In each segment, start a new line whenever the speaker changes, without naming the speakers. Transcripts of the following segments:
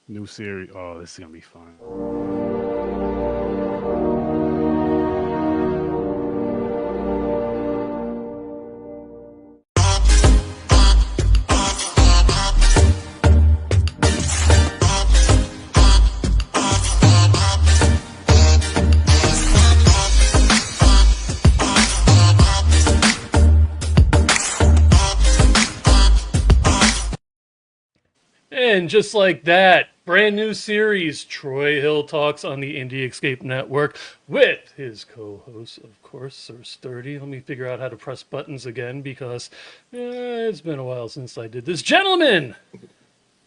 New series. Oh, this is gonna be fun.
And just like that, brand new series, Troy Hill Talks on the Indie Escape Network with his co host, of course, Sir Sturdy. Let me figure out how to press buttons again because it's been a while since I did this. Gentlemen,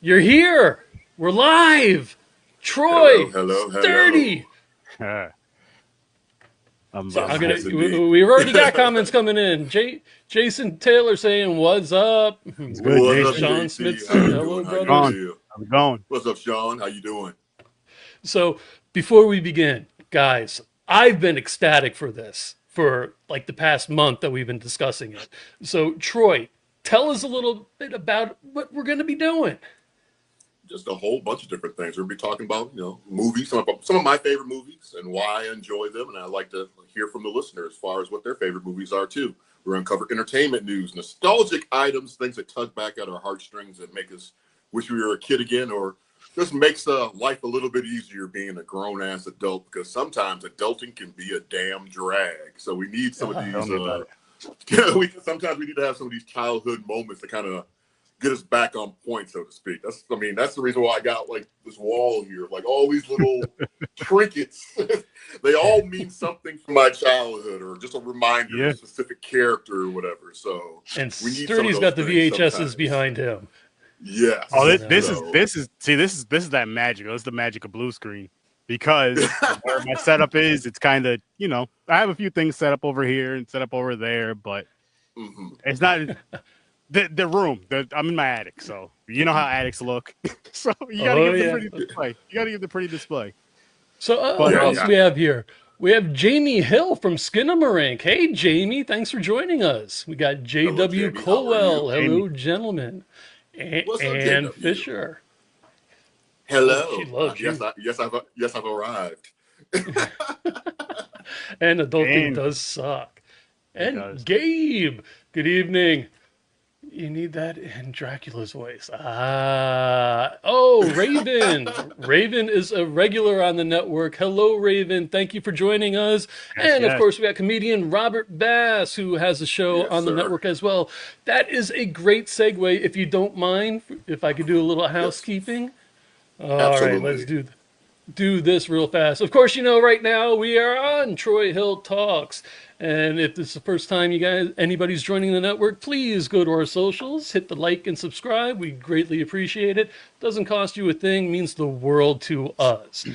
you're here. We're live.
Hello,
Troy,
hello, hello.
Sturdy. So
I'm
I'm gonna.
Yes, indeed.
We've already got comments coming in. Jason Taylor saying, "What's up?"
It's good,
What's up,
Jason.
Sean Smith
JT? How
saying,
you
"Hello,
doing? How
How's it
you
brothers."
going?
feel?
How's it going?
What's up, Sean? How you doing?
So before we begin, guys, I've been ecstatic for this for like the past month that we've been discussing it. So Troy, tell us a little bit about what we're going to be doing.
Just a whole bunch of different things. We'll be talking about, movies, some of my favorite movies and why I enjoy them, and I'd like to hear from the listener as far as what their favorite movies are too. We're going to cover entertainment news, nostalgic items, things that tug back at our heartstrings that make us wish we were a kid again, or just makes life a little bit easier being a grown ass adult because sometimes adulting can be a damn drag. So we need some of
Tell
these.
me about it.
Sometimes we need to have some of these childhood moments to kind of get us back on point, so to speak. That's the reason why I got like this wall here, like all these little trinkets. They all mean something from my childhood, or just a reminder of a
Yeah.
specific character or whatever. So
And
we need some of
Sturdy's
those
got the
things
VHSs
sometimes.
behind him.
Oh,
Yes.
this,
So
this is
So
this is see this is that magic. This is the magic of blue screen because where my setup is, it's kind of I have a few things set up over here and set up over there, but
mhm.
it's not the room. I'm in my attic, so you know how attics look. So you got to
oh
give the
yeah.
pretty display. You got to give the pretty display.
So
But
who
Yeah,
else do
yeah.
we have here? We have Jamie Hill from Skinamarink. Hey Jamie, thanks for joining us. We got
Hello,
J.W.
Jamie. How are
Colwell.
you?
Jamie,
Hello, gentlemen.
What's up,
Ann
JW?
Fisher. Oh, she
Hello.
loves
Yes,
you.
I've arrived.
And adulting
and
does suck.
it
And
does.
Gabe, good evening. You need that in Dracula's voice. Raven. Raven is a regular on the network. Hello, Raven. Thank you for joining us.
Yes,
And of
yes.
course, we got comedian Robert Bass, who has a show
Yes,
on the
sir.
network as well. That is a great segue. If you don't mind, if I could do a little
Yes,
housekeeping. All right, let's
absolutely.
do this real fast. Of course, right now we are on Troy Hill Talks. And if this is the first time anybody's joining the network, please go to our socials, hit the like and subscribe. We greatly appreciate it. Doesn't cost you a thing, means the world to us.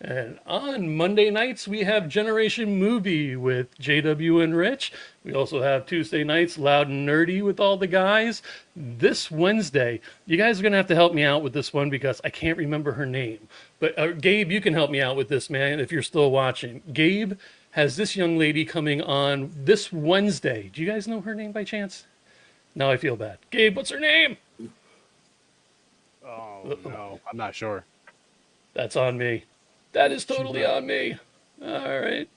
And on Monday nights, we have Generation Movie with JW and Rich. We also have Tuesday nights, Loud and Nerdy with all the guys. This Wednesday, you guys are going to have to help me out with this one because I can't remember her name. But Gabe, you can help me out with this, man, if you're still watching. Gabe has this young lady coming on this Wednesday. Do you guys know her name by chance? Now I feel bad. Gabe, what's her name?
Oh
Uh-oh.
no, I'm not sure.
That's on me. That is
She's
totally
not.
on me. All right.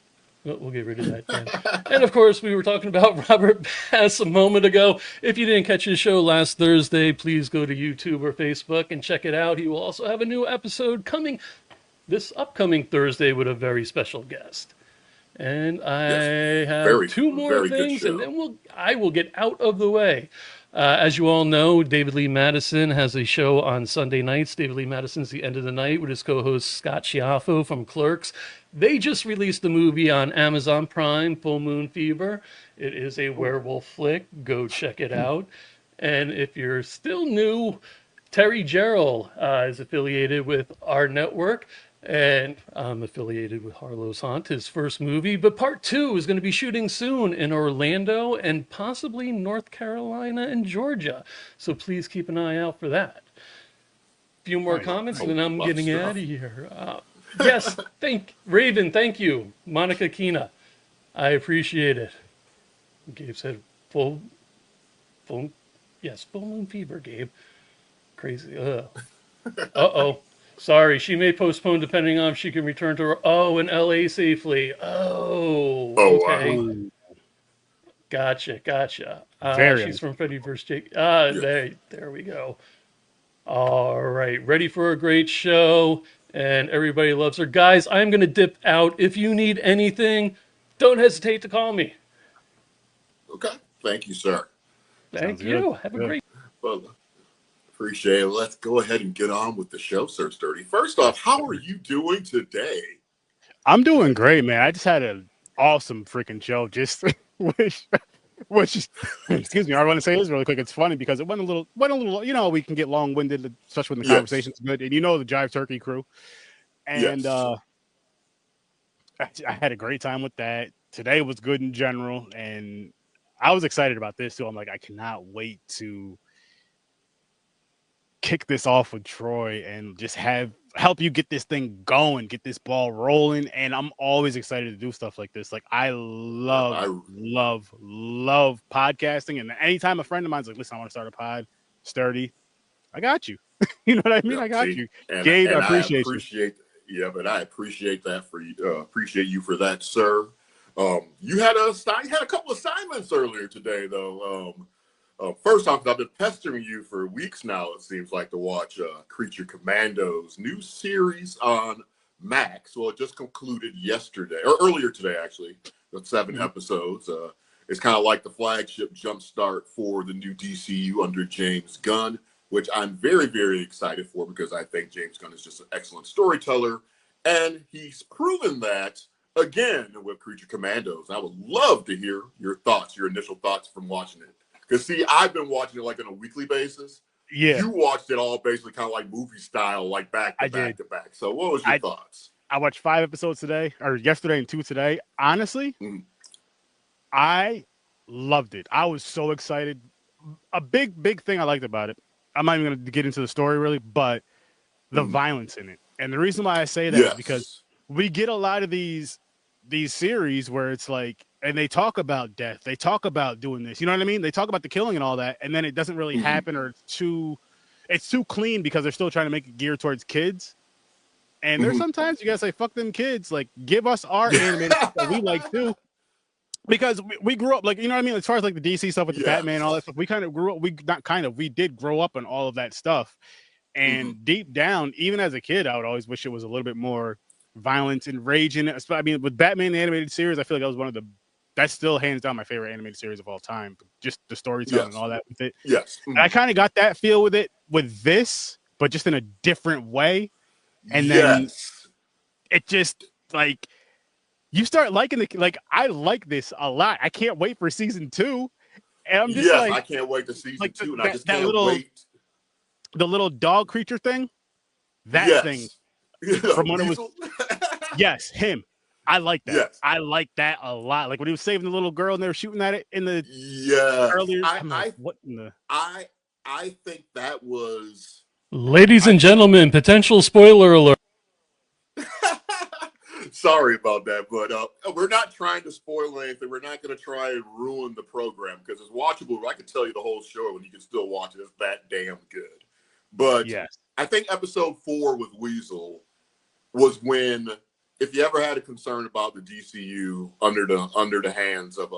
We'll get rid of that then. And of course, we were talking about Robert Bass a moment ago. If you didn't catch his show last Thursday, please go to YouTube or Facebook and check it out. He will also have a new episode coming this upcoming Thursday with a very special guest. And
Yes,
I have
very,
two more
very good
things, and
show.
then I will get out of the way. As you all know, David Lee Madison has a show on Sunday nights. David Lee Madison's The End of the Night with his co-host Scott Schiaffo from Clerks. They just released the movie on Amazon Prime, Full Moon Fever. It is a
Oh,
werewolf flick. Go check it out. And if you're still new, Terry Gerald is affiliated with our network, and I'm affiliated with Harlow's Haunt, his first movie. But part two is going to be shooting soon in Orlando and possibly North Carolina and Georgia. So please keep an eye out for that. Few more
nice,
comments, and
A
nice.
then I'm
lot of
getting out
stuff.
of here. Yes, Raven, thank you. Monica Kina, I appreciate it. Gabe said full, full, yes, full moon fever, Gabe. Crazy. Uh oh. Sorry, she may postpone depending on if she can return to her. Oh, in LA safely. Oh,
Oh
okay.
wow.
Ooh,
Gotcha, gotcha.
very
She's from
unexpected.
Freddy vs. Jake.
Yes.
There we go. All right, ready for a great show, and everybody loves her. Guys, I'm going to dip out. If you need anything, don't hesitate to call me.
Okay. Thank you, sir.
Sounds
Thank
good.
you. Have a
Good.
great.
Well, appreciate it. Let's go ahead and get on with the show, Sir Sturdy. First off,
Yes,
how are
sir.
you doing today?
I'm doing great, man. I just had an awesome freaking show. Just wish, which, excuse me, I want to say this really quick. It's funny because it went a little. You know, we can get long winded, especially when the
Yes.
conversation's good. And you know, the Jive Turkey crew, and
Yes.
I had a great time with that. Today was good in general, and I was excited about this too. I'm like, I cannot wait to kick this off with Troy and just have help you get this thing going, get this ball rolling. And I'm always excited to do stuff like this. Like I
Yep.
love podcasting. And anytime a friend of mine's like, listen, I want to start a pod, Sturdy, I got you. You know what I mean?
Yep.
I got
See,
you.
and
Gabe, I
and I
appreciate you.
appreciate. Yeah, but I appreciate that for you. Appreciate you for that, sir. You had a couple assignments earlier today, though. First off, I've been pestering you for weeks now. It seems like to watch Creature Commandos new series on Max. Well, it just concluded yesterday or earlier today, actually. The 7
Mhm.
episodes. It's kind of like the flagship jumpstart for the new DCU under James Gunn, which I'm very, very excited for because I think James Gunn is just an excellent storyteller, and he's proven that again with Creature Commandos. I would love to hear your thoughts, your initial thoughts from watching it. Because see, I've been watching it like on a weekly basis.
Yeah,
You watched it all basically kind of like movie style, like back to
I
back
did.
to back. So what was your
I
thoughts?
I watched 5 episodes today, or yesterday and two today. Honestly,
Mm,
I loved it. I was so excited. A big thing I liked about it. I'm not even going to get into the story really, but the
mm.
violence in it. And the reason why I say that is because
Yes.
we get a lot of these series where it's like, and they talk about death, they talk about doing this, you know what I mean? They talk about the killing and all that, and then it doesn't really
Mm-hmm.
happen, or it's too clean because they're still trying to make it geared towards kids. And there's
Mm-hmm.
sometimes you gotta say, fuck them kids, like give us our animated stuff that we like too. Because we grew up, like, you know what I mean, as far as like the DC stuff with the Batman and all that
Yes.
stuff, we kind of grew up, we not kind of, we did grow up on all of that stuff.
Mm-hmm.
And deep down, even as a kid, I would always wish it was a little bit more violence and rage in it. I mean, with Batman the animated series, I feel like that was one of the that's still hands down my favorite animated series of all time. Just the storytelling and
Yes.
all that with it.
Yes.
And I
Mm-hmm.
kind of got that feel with it with this, but just in a different way. And then
Yes.
it just like you start liking the like I like this a lot. I can't wait for season two. And I'm just
Yes. I can't wait to season
like
two, and I
that
just
that
can't
little
wait.
the little dog creature thing. That thing
Yes. Yeah.
from when it was
Weasel.
yes, him. I like that.
Yes.
I like that a lot. Like when he was saving the little girl and they were shooting at it in the
Yes.
earlier.
I
I'm like,
I
what in the
I I think that was
Ladies
I
and
think
gentlemen, potential spoiler alert.
sorry about that, but we're not trying to spoil anything. We're not going to try and ruin the program because it's watchable. I can tell you the whole show and you can still watch it. It's that damn good. But
yes.
I think episode 4 with Weasel was when, if you ever had a concern about the DCU under the hands of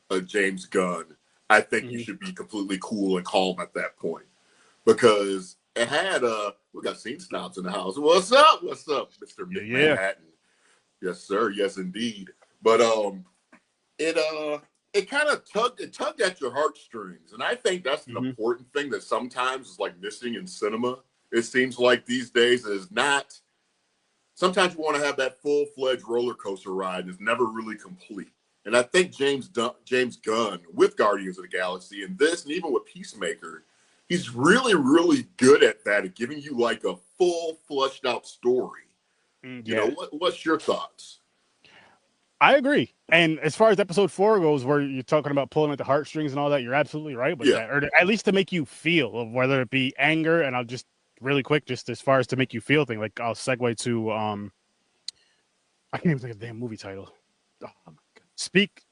a James Gunn, I think you
Mhm.
should be completely cool and calm at that point because it had we got scene snobs in the house. What's up? What's up, Mr.
Yeah, yeah.
McManhattan? Yes, sir. Yes, indeed. But it kind of tugged at your heartstrings, and I think that's an
Mhm.
important thing that sometimes is like missing in cinema. It seems like these days is not. Sometimes you want to have that full-fledged roller coaster ride, and it's never really complete. And I think James Gunn with Guardians of the Galaxy and this, and even with Peacemaker, he's really, really good at that, at giving you like a full, fleshed out story. You know,
Yeah.
what's your thoughts?
I agree. And as far as episode 4 goes, where you're talking about pulling at the heartstrings and all that, you're absolutely right with
Yeah.
that. Or at least to make you feel of whether it be anger, and I'll just really quick, just as far as to make you feel thing, like I'll segue to I can't even think of the damn movie title. Oh my God. Speak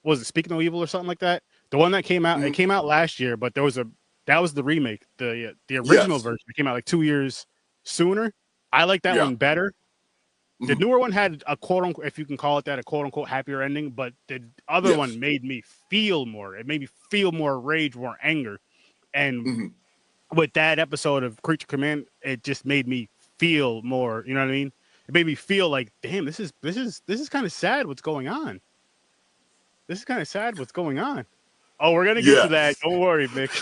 was it Speak No Evil or something like that? The one that came out, it
Mhm.
came out last year, but there was that was the remake. The original
Yes.
version came out like 2 years sooner. I like that
Yeah.
one better. The
Mhm.
newer one had a quote unquote, if you can call it that, a quote unquote happier ending, but the other
Yes.
one made me feel more. It made me feel more rage, more anger. And
Mhm.
with that episode of Creature Command, it just made me feel more. You know what I mean? It made me feel like, damn, this is kind of sad. What's going on? This is kind of sad. What's going on? Oh, we're gonna get to that.
Yes.
Don't worry, Mick.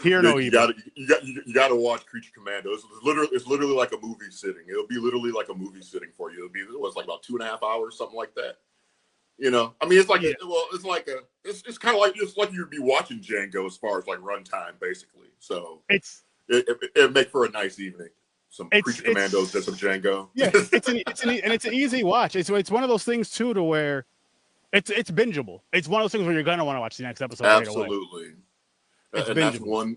Hear no
Nick, you
evil.
gotta watch Creature Commando. It's literally like a movie sitting. It'll be literally like a movie sitting for you. It was like about 2.5 hours, something like that. You know, I mean, it's like
Yeah.
it's kind of like it's like you'd be watching Django as far as like runtime, basically. So
It's
it make for a nice evening. Some
it's
Creature Commandos, then some Django.
yeah. It's an easy watch. It's one of those things too to where it's bingeable. It's one of those things where you're gonna want to watch the next episode right away.
Absolutely.
It's
And
bingeable.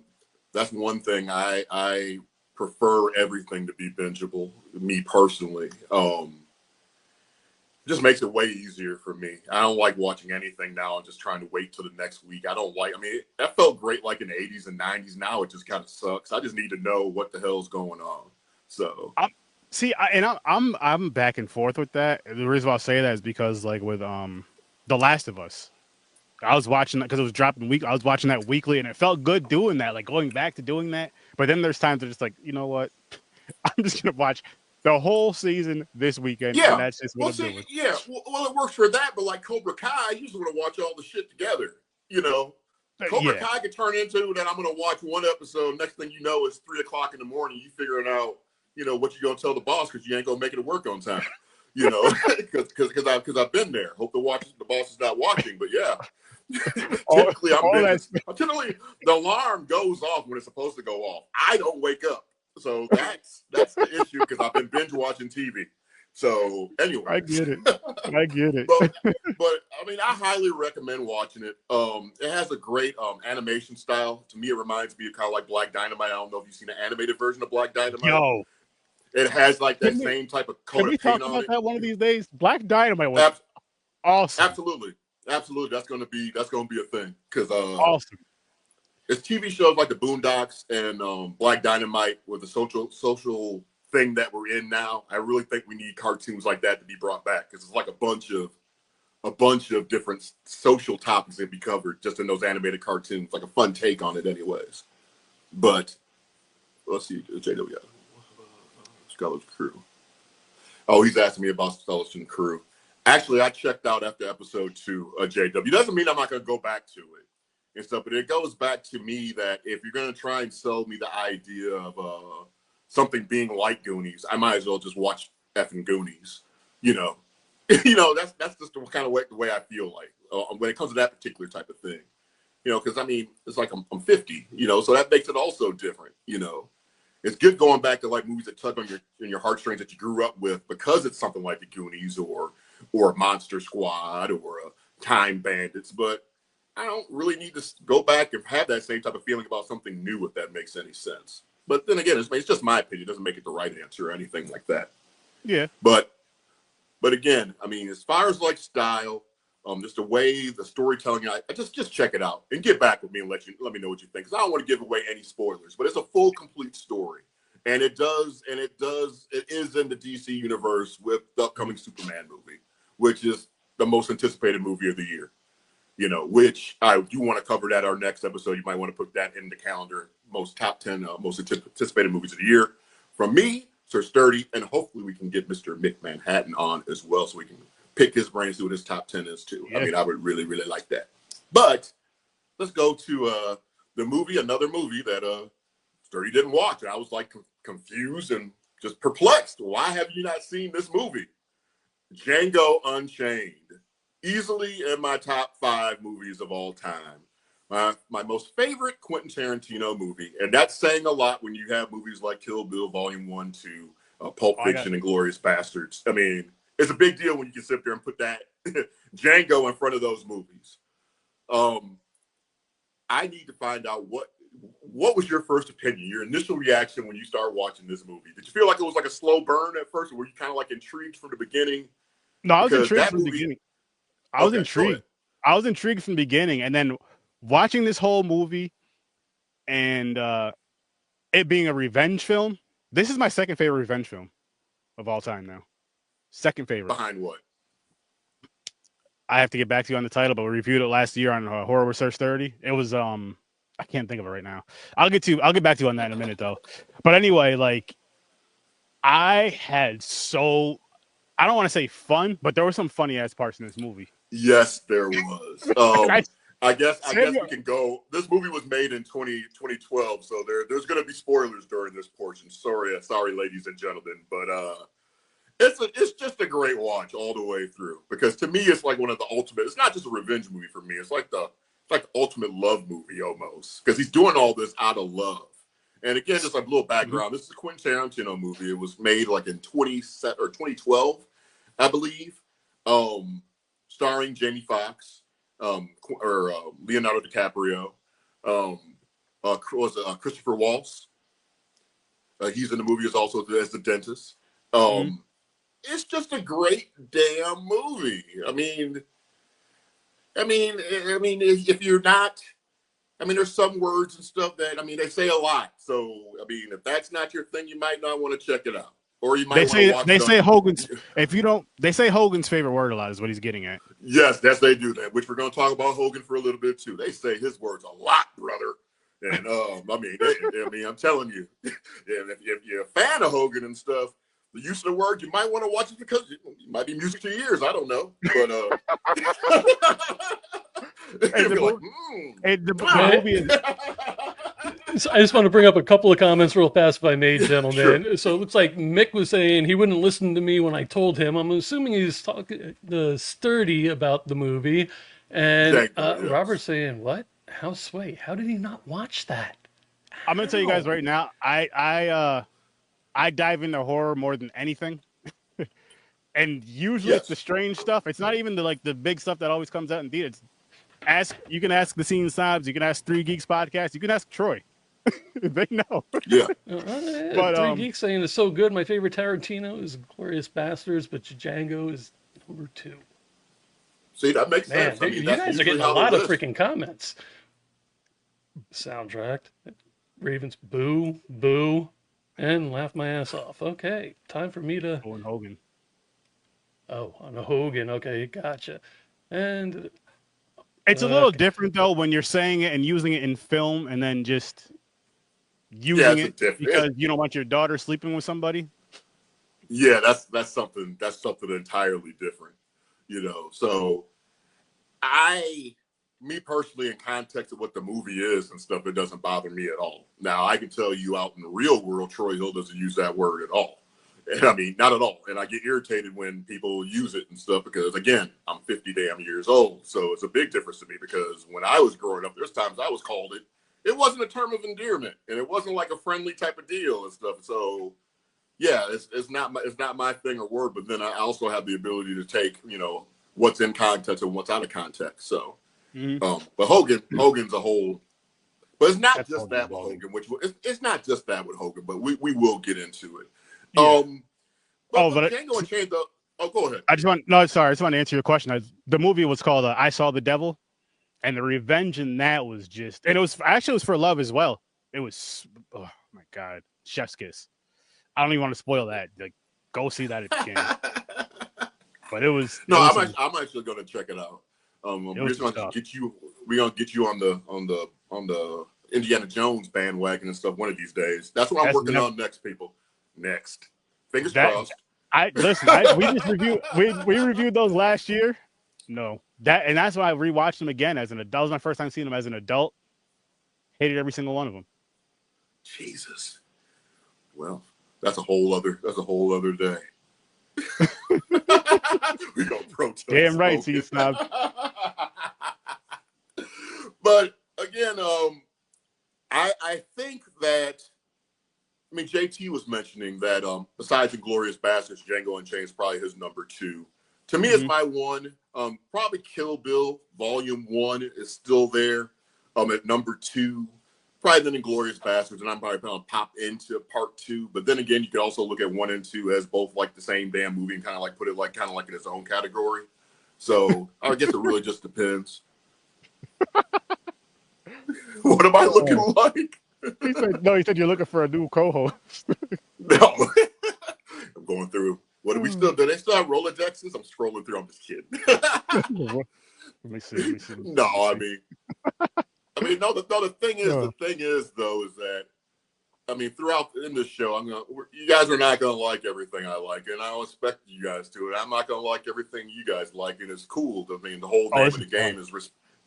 that's one thing I prefer everything to be bingeable. Me personally, just makes it way easier for me. I don't like watching anything now and just trying to wait till the next week. I don't like. I mean, that felt great like in the '80s and '90s. Now it just kind of sucks. I just need to know what the hell's going on. So
I'm back and forth with that. The reason why I say that is because like with The Last of Us, I was watching that because it was dropping week. I was watching that weekly, and it felt good doing that, like going back to doing that. But then there's times they're just like, you know what? I'm just gonna watch the whole season this weekend, and
yeah,
that's just what
well,
I'm
see,
doing.
yeah, well, it works for that. But like Cobra Kai, you just want to watch all the shit together. You know, Cobra
Yeah,
Kai could turn into that. I'm going to watch one episode. Next thing you know, it's 3 o'clock in the morning. You figuring out, what you're going to tell the boss because you ain't going to make it to work on time. Because I've been there. Hope the boss is not watching. But yeah,
all,
typically I'm
all
binging.
that's
Typically the alarm goes off when it's supposed to go off. I don't wake up, so that's the issue because I've been binge watching TV. So,
I
anyways,
get it. I get it.
but I mean, I highly recommend watching it. It has a great animation style. To me, it reminds me of kind of like Black Dynamite. I don't know if you've seen the animated version of Black Dynamite.
Yo,
It has like that
can we
same type of
can
coat
we
of paint
talk
on
about
it.
that one of these days? Black Dynamite was
Ab-
awesome.
Absolutely, absolutely. That's gonna be a thing because
Awesome.
it's TV shows like the Boondocks and Black Dynamite with the social thing that we're in now. I really think we need cartoons like that to be brought back because it's like a bunch of different social topics that be covered just in those animated cartoons. Like a fun take on it, anyways. But let's see, JW, Skeleton Crew. Oh, he's asking me about Skeleton Crew. Actually, I checked out after episode 2 of JW. Doesn't mean I'm not going to go back to it and stuff, but it goes back to me that if you're going to try and sell me the idea of something being like Goonies, I might as well just watch effing Goonies. You know, that's just the kind of way I feel like when it comes to that particular type of thing. Because I mean, it's like I'm 50. So that makes it also different. It's good going back to like movies that tug on your heartstrings that you grew up with because it's something like the Goonies or Monster Squad or Time Bandits. But I don't really need to go back and have that same type of feeling about something new if that makes any sense. But then again, it's just my opinion. It doesn't make it the right answer or anything like that.
Yeah.
But again, I mean, as far as like style, just the way the storytelling, I just check it out and get back with me and let me know what you think. Because I don't want to give away any spoilers, but it's a full, complete story, and it is in the DC universe with the upcoming Superman movie, which is the most anticipated movie of the year. Which I do want to cover that our next episode. You might want to put that in the calendar. Most top 10 most anticipated movies of the year from me, Sir Sturdy, and hopefully we can get Mr. Mick Manhattan on as well, so we can pick his brain, see what his top 10 is too.
Yeah.
I mean, I would really, really like that. But let's go to another movie that Sturdy didn't watch, and I was like confused and just perplexed. Why have you not seen this movie? Django Unchained. Easily in my top 5 movies of all time. My most favorite Quentin Tarantino movie, and that's saying a lot when you have movies like Kill Bill Volume 1, 2, Pulp Fiction, and Glorious Bastards. I mean, it's a big deal when you can sit there and put that Django in front of those movies. I need to find out what was your first opinion, your initial reaction when you started watching this movie. Did you feel like it was like a slow burn at first, or were you kind of like intrigued from the beginning?
No, I was
Because
intrigued
that
from the
movie.
beginning. I was
Okay, go ahead.
intrigued. I was intrigued from the beginning, and then watching this whole movie, and it being a revenge film, this is my second favorite revenge film of all time now. Second favorite.
Behind what?
I have to get back to you on the title, but we reviewed it last year on Horror Research 30. It was I can't think of it right now. I'll get back to you on that in a minute though. But anyway, like I had I don't want to say fun, but there were some funny ass parts in this movie.
Yes, there was. I guess we can go. This movie was made in 2012, so there's going to be spoilers during this portion. Sorry, ladies and gentlemen, but it's just a great watch all the way through, because to me it's like one of the ultimate. It's not just a revenge movie for me. It's like the ultimate love movie almost, because he's doing all this out of love. And again, just like a little background, This is a Quentin Tarantino movie. It was made like in 2012, I believe, starring Jamie Foxx, Leonardo DiCaprio, Christopher Waltz. He's in the movie as the dentist. It's just a great damn movie. I mean, if you're not, there's some words and stuff that, they say a lot. So, if that's not your thing, you might not want to check it out. Or you might
they say Hogan's, they say Hogan's favorite word a lot is what he's getting at.
Yes, they do that, which we're going to talk about Hogan for a little bit too. They say his words a lot, brother. And I'm telling you, if you're a fan of Hogan and stuff, the use of the word, you might want to watch it because it might be music to your ears. I don't know, but
the movie is.
I just want to bring up a couple of comments real fast, if I may, gentlemen. Sure. So it looks like Mick was saying he wouldn't listen to me when I told him. I'm assuming he's talking to Sturdy about the movie. And Robert's saying, what? How sway? How did he not watch that?
I'm going to tell you guys right now, I dive into horror more than anything. And usually it's the strange stuff. It's not even the big stuff that always comes out in theaters. You can ask the Scene Snobs, you can ask Three Geeks Podcast, you can ask Troy. They know.
Yeah.
But Three Geeks saying it's so good. My favorite Tarantino is Glorious Bastards, but Django is number 2.
See, that makes sense.
You guys are getting a lot of freaking comments. Soundtrack. Ravens, boo, boo, and laugh my ass off. Okay, time for me to...
on Hogan.
Oh, on a Hogan. Okay, gotcha. And...
It's a little different, though, when you're saying it and using it in film and then just using it because you don't want your daughter sleeping with somebody.
Yeah, that's something entirely different, So me personally, in context of what the movie is and stuff, it doesn't bother me at all. Now, I can tell you out in the real world, Troy Hill doesn't use that word at all. Not at all. And I get irritated when people use it and stuff because, again, I'm 50 damn years old. So it's a big difference to me because when I was growing up, there's times I was called it. It wasn't a term of endearment, and it wasn't like a friendly type of deal and stuff. So, yeah, it's not my thing or word. But then I also have the ability to take, what's in context and what's out of context. So, but Hogan's a whole. But it's not just that with Hogan, it's not just that with Hogan. But we will get into it.
Yeah.
But Django Unchained, though. Oh, go ahead.
I just want to answer your question. The movie was called I Saw the Devil, and the revenge in that was just, and it was for love as well. It was, oh my God, chef's kiss. I don't even want to spoil that. Like, go see that if you can. But it was.
I'm actually going to check it out. We're going to get you. We're going to get you on the Indiana Jones bandwagon and stuff one of these days. That's what I'm working on next, people. Next, fingers crossed. We reviewed those last year. No, that's why I rewatched them again as an adult. That was my first time seeing them as an adult. Hated every single one of them. Jesus. Well, that's a whole other day. We gonna protest.
Damn right, see you snob.
But again, I think that. JT was mentioning that besides Inglourious Basterds, Django Unchained is probably his number 2. To me, it's my 1. Probably Kill Bill Volume 1 is still there at number 2. Probably then Inglourious Basterds, and I'm probably going to pop into Part 2. But then again, you could also look at 1 and 2 as both like the same damn movie and kind of like put it like in its own category. So I guess it really just depends. What am I looking like?
He said, no, he said you're looking for a new co-host.
No. I'm going through. What do we still do? They still have Rolodexes? I'm scrolling through. I'm just kidding.
Let me see. Let me see.
No, I mean, no. The thing is, though, is that I mean, throughout in this show, you guys are not gonna like everything I like, and I don't expect you guys to. And I'm not gonna like everything you guys like, and it's cool. I mean, the whole name of the game is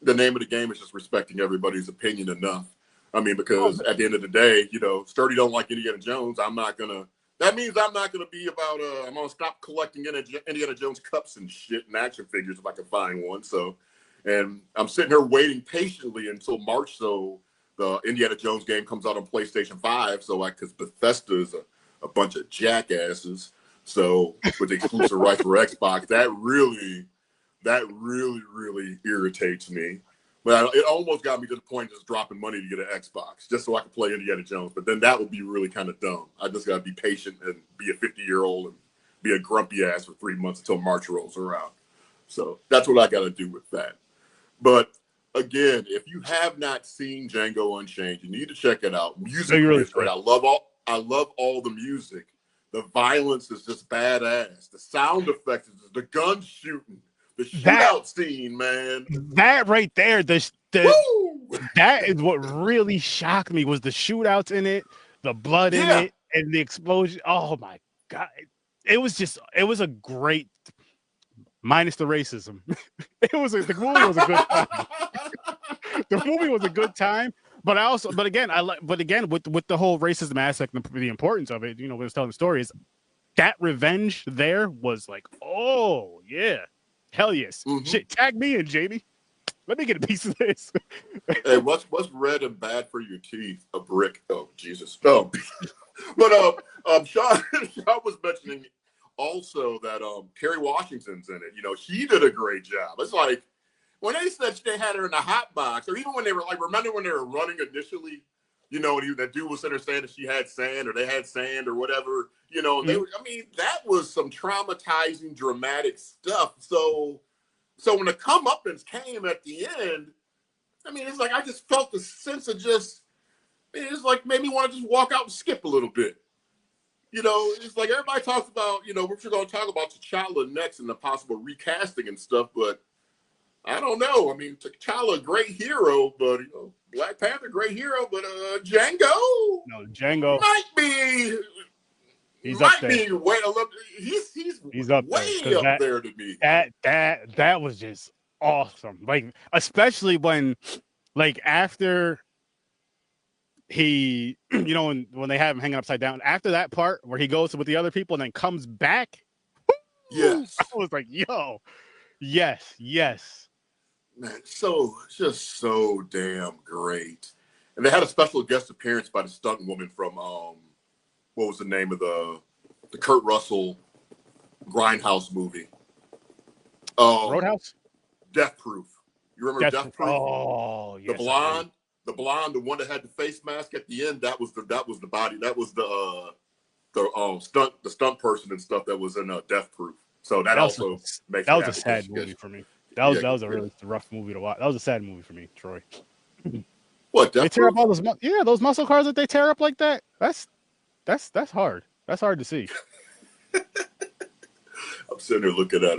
the name of the game is just respecting everybody's opinion enough. I mean, because at the end of the day, Sturdy don't like Indiana Jones. That means I'm not gonna be about. I'm gonna stop collecting Indiana Jones cups and shit and action figures if I can find one. So, and I'm sitting here waiting patiently until March, so the Indiana Jones game comes out on PlayStation 5. So, because Bethesda is a bunch of jackasses. So, with the exclusive rights for Xbox, that really irritates me. But it almost got me to the point of just dropping money to get an Xbox just so I could play Indiana Jones. But then that would be really kind of dumb. I just got to be patient and be a 50-year-old and be a grumpy ass for 3 months until March rolls around. So that's what I got to do with that. But again, if you have not seen Django Unchained, you need to check it out. Music is great. I love all the music. The violence is just badass. The sound effects, the gun shooting. The shootout scene, man.
That right there, that is what really shocked me was the shootouts in it, the blood in it, and the explosion. Oh my God. It was a great, minus the racism. The movie was a good time. The movie was a good time. But again, with the whole racism aspect and the importance of it, when it's telling the story, is that revenge there was like, oh yeah. Hell yes. Mm-hmm. Shit, tag me in, Jamie. Let me get a piece of this.
Hey, what's red and bad for your teeth? A brick. Oh, Jesus. Oh. But Sean was mentioning also that Kerry Washington's in it. She did a great job. It's like when they said they had her in the hot box, or even when they were like, remember when they were running initially, that dude was in there saying that she had sand or they had sand or whatever, that was some traumatizing, dramatic stuff. So when the comeuppance came at the end, it's like I just felt the sense of it's like made me want to just walk out and skip a little bit. It's like everybody talks about, we're going to talk about T'Challa next and the possible recasting and stuff, but I don't know. T'Challa, a great hero, but Black Panther, great hero, but Django might be.
He's up there.
He's up there to me.
That was just awesome. Like, especially when, like, after he, when they have him hanging upside down, after that part where he goes with the other people and then comes back.
Yes,
I was like, yo, yes.
Man, just so damn great. And they had a special guest appearance by the stunt woman from what was the name of the Kurt Russell Grindhouse movie?
Roadhouse?
Death Proof. You remember Death Proof?
Oh, yes.
The blonde, the one that had the face mask at the end. That was the body. That was the stunt person and stuff that was in Death Proof. So that also makes
that was a sad movie for me. That was a really rough movie to watch. That was a sad movie for me, Troy.
What?
They tear up all those muscle cars that they tear up like that. That's hard. That's hard to see.
I'm sitting there looking at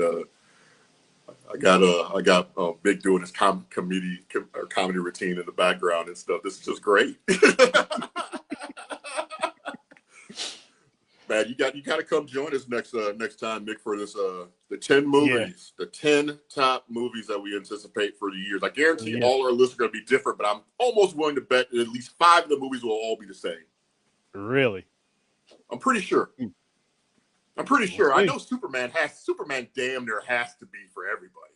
I got Big doing his comedy routine in the background and stuff. This is just great. Man, you got to come join us next time, Nick, for this the 10 movies, the 10 top movies that we anticipate for the years. I guarantee all our lists are going to be different, but I'm almost willing to bet that at least 5 of the movies will all be the same.
Really?
I'm pretty sure. I know Superman damn near has to be for everybody.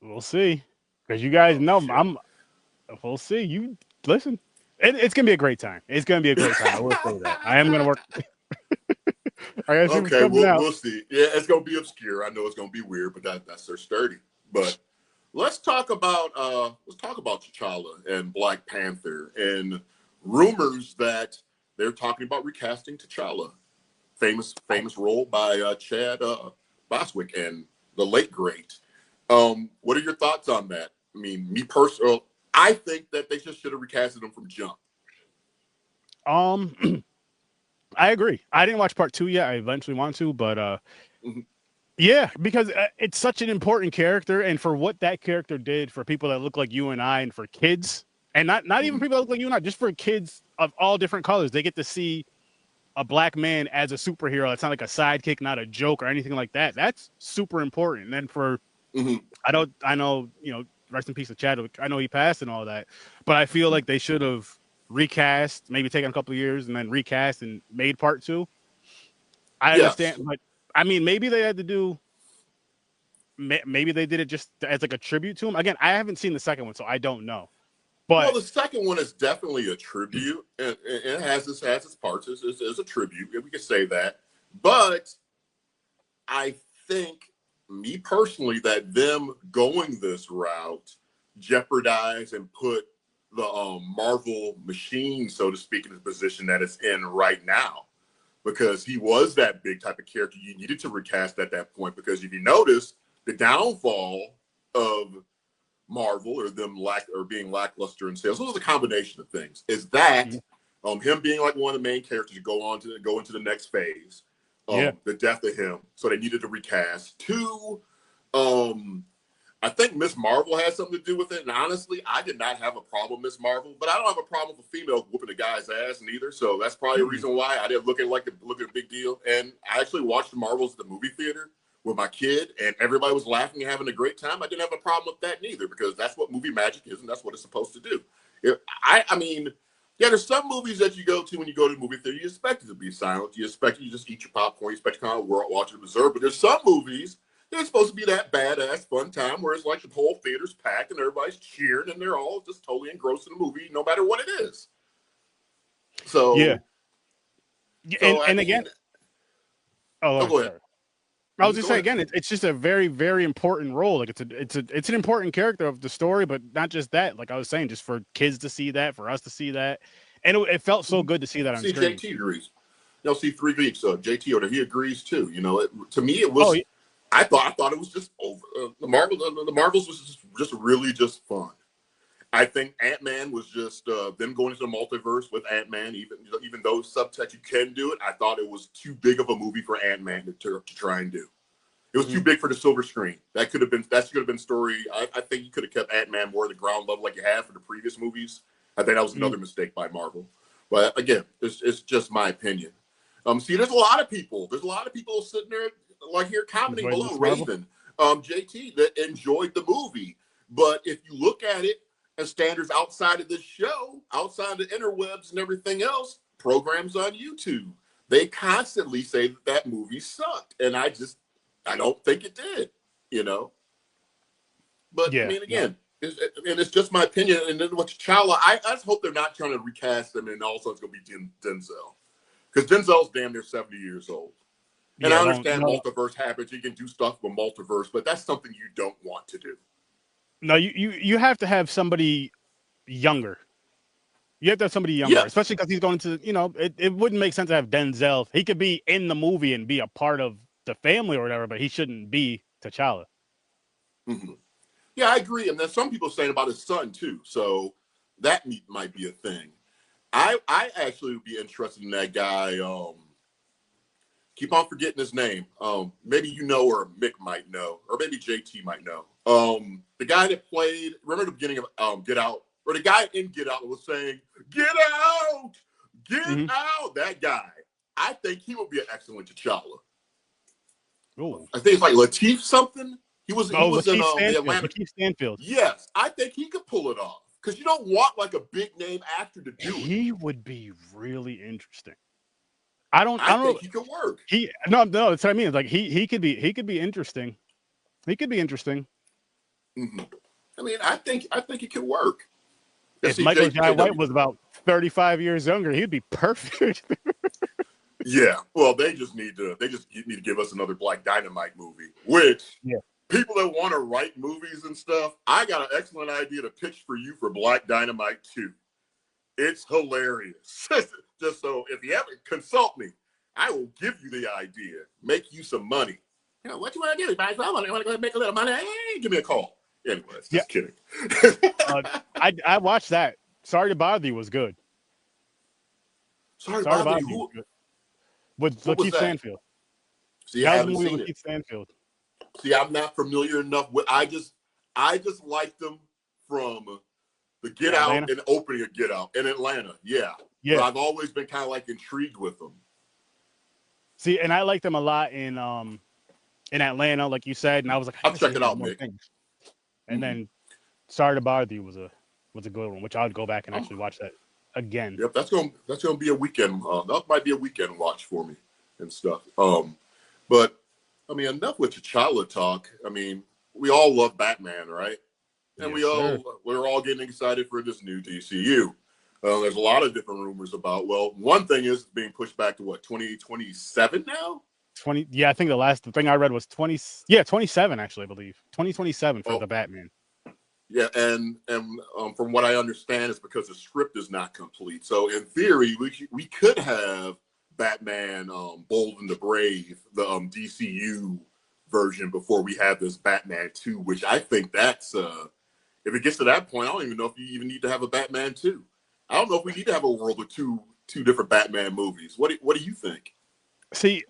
We'll see, because you guys know we'll see. You listen. It's gonna be a great time. It's gonna be a great time. I will say that. I am gonna work.
Okay, we'll see. Yeah, it's gonna be obscure. I know it's gonna be weird, but that's their sturdy. But let's talk about T'Challa and Black Panther and rumors that they're talking about recasting T'Challa. Famous role by Chad Boswick and the late great. What are your thoughts on that? Me personally, I think that they just should have recasted him from jump.
Um, I agree. I didn't watch part two yet. I eventually want to, but
Mhm.
yeah, because it's such an important character, and for what that character did for people that look like you and I, and for kids, and not even
Mhm.
people that look like you and I, just for kids of all different colors, they get to see a black man as a superhero. It's not like a sidekick, not a joke or anything like that. That's super important. And then for
Mhm.
I know, rest in peace to Chadwick. I know he passed and all that, but I feel like they should have recast, maybe taken a couple of years and then recast and made part two. I
Yes.
understand, but I mean, maybe they had to do. Maybe they did it just as like a tribute to him. Again, I haven't seen the second one, so I don't know.
Well,
But
the second one is definitely a tribute, and it has its parts. It's a tribute. We can say that, but I think, me personally, that them going this route jeopardize and put the Marvel machine, so to speak, in the position that it's in right now. Because he was that big type of character, you needed to recast at that point. Because if you notice, the downfall of Marvel or them being lackluster in sales, it was a combination of things. Is that him being like one of the main characters to go into the next phase,
yeah,
the death of him, so they needed to recast. Two, um, I think Miss Marvel had something to do with it. And honestly, I did not have a problem with Miss Marvel, but I don't have a problem with a female whooping a guy's ass neither. So that's probably a reason why I didn't look at a big deal. And I actually watched the Marvels at the movie theater with my kid, and everybody was laughing and having a great time. I didn't have a problem with that neither, because that's what movie magic is, and that's what it's supposed to do. I mean, yeah, there's some movies that you go to when you go to the movie theater, you expect it to be silent. You expect you just eat your popcorn, you expect to kind of watch it observe. But there's some movies, it's supposed to be that badass fun time where it's like the whole theater's packed and everybody's cheering and they're all just totally engrossed in the movie, no matter what it is.
yeah,
So, so I
and again,
mean,
oh,
oh, go ahead.
sorry. I was just
Go
saying
ahead.
again, it's just a very, very important role. Like it's an important character of the story, but not just that. Like I was saying, just for kids to see that, for us to see that, and it felt so good to see that on
See,
screen.
JT agrees. See, 3 weeks. JT Oda, he agrees too. To me, it
Oh
was. I thought it was just over. The Marvels was just really just fun. I think Ant-Man was just them going into the multiverse with Ant-Man. Even though subtext you can do it, I thought it was too big of a movie for Ant-Man to try and do. It was too big for the silver screen. That could have been story. I think you could have kept Ant-Man more at the ground level like you had for the previous movies. I think that was another mistake by Marvel. But again, it's just my opinion. See, there's a lot of people. There's a lot of people sitting there like here commenting
Enjoyed
below
Miss Marvel.
Raven, JT, that enjoyed the movie. But if you look at it as standards outside of this show, outside the interwebs and everything else, programs on YouTube, they constantly say that movie sucked, and I don't think it did. You know, but I
Yeah,
mean,
no,
again, it's just my opinion. And then with T'Challa, I just hope they're not trying to recast him and all of a sudden it's going to be Denzel, because Denzel's damn near 70 years old. And I
yeah, don't
understand
no,
multiverse happens; you can do stuff with multiverse, but that's something you don't want to do.
no. You have to have somebody younger. You have to have somebody younger,
Yes.
especially because he's going to, it wouldn't make sense to have Denzel. He could be in the movie and be a part of the family or whatever, but he shouldn't be T'Challa.
Mm-hmm. Yeah, I agree. And there's some people saying about his son too. So that might be a thing. I actually would be interested in that guy. Keep on forgetting his name. Maybe you know, or Mick might know, or maybe JT might know. The guy that played. Remember the beginning of Get Out, or the guy in Get Out was saying, "Get out, get
Mm-hmm.
out." That guy. I think he would be an excellent T'Challa.
Oh,
I think it's like Lateef something. He was in
Lakeith
the
Stanfield.
Atlanta.
Lakeith Stanfield.
Yes, I think he could pull it off, because you don't want like a big name actor to do it.
He would be really interesting. I
I
don't
think
know.
he could work.
No. That's what I mean. It's like he could be interesting. He could be interesting.
Mm-hmm. I mean, I think it could work. Let's
If
see,
Michael Jai White
JW.
was about 35 years younger, he'd be perfect.
Yeah. Well, they just need to give us another Black Dynamite movie. Which
Yeah.
people that want to write movies and stuff, I got an excellent idea to pitch for you for Black Dynamite 2. It's hilarious. Just so if you ever consult me, I will give you the idea, make you some money. What you want to do? I want to go make a little money. Hey, give me a call. Anyways,
Yeah.
just kidding.
I watched that. Sorry to Bother You was good.
Sorry to
Sorry to
bother
bother
you.
you.
Who?
With
What was
Lakeith
that?
Stanfield.
See, I
That was the
haven't
movie
seen
with
it.
Lakeith Stanfield.
See, I'm not familiar enough with. I just liked them from the Get Out
Atlanta.
and opening of Get Out in Atlanta. Yeah, but
Yeah.
I've always been kind of like intrigued with them.
See, and I liked them a lot in Atlanta, like you said, and I was like, I
I'll
gotta see
check
him
it
in
out,
more
Nick.
things. And then Sorry to Bother You was a good one, which I would go back and
Oh,
actually watch that again.
yep, that's gonna be a weekend. That might be a weekend watch for me and stuff. But I mean, enough with T'Challa talk. I mean, we all love Batman, right? And
Yes, sir.
we're all getting excited for this new DCU. There's a lot of different rumors about. Well, one thing is being pushed back to what 2027 now.
20. Yeah, I think the thing I read was 20. Yeah, 27 actually, I believe 2027 for
Oh,
the Batman.
yeah, and from what I understand, it's because the script is not complete. So in theory, we could have Batman, Bold and the Brave, the DCU version before we have this Batman 2, which I think that's if it gets to that point, I don't even know if you even need to have a Batman 2. I don't know if we need to have a world with two different Batman movies. What do you think?
See,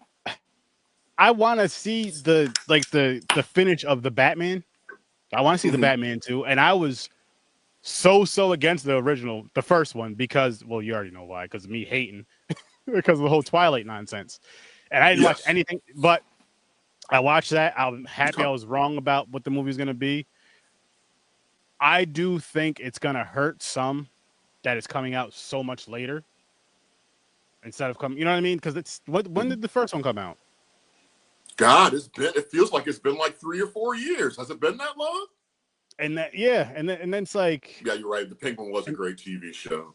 I want to see the finish of the Batman. I want to see the Batman too, and I was so against the first one because, well, you already know why, because of me hating because of the whole Twilight nonsense, and I didn't watch
Yes.
anything, but I watched that. I'm happy
Okay.
I was wrong about what the movie's gonna be. I do think it's gonna hurt some that it's coming out so much later instead of coming. You know what I mean? Because it's when did the first one come out?
God, it feels like it's been like 3 or 4 years. Has it been that long?
And that and then it's like,
Yeah, you're right. The Penguin was a great TV show.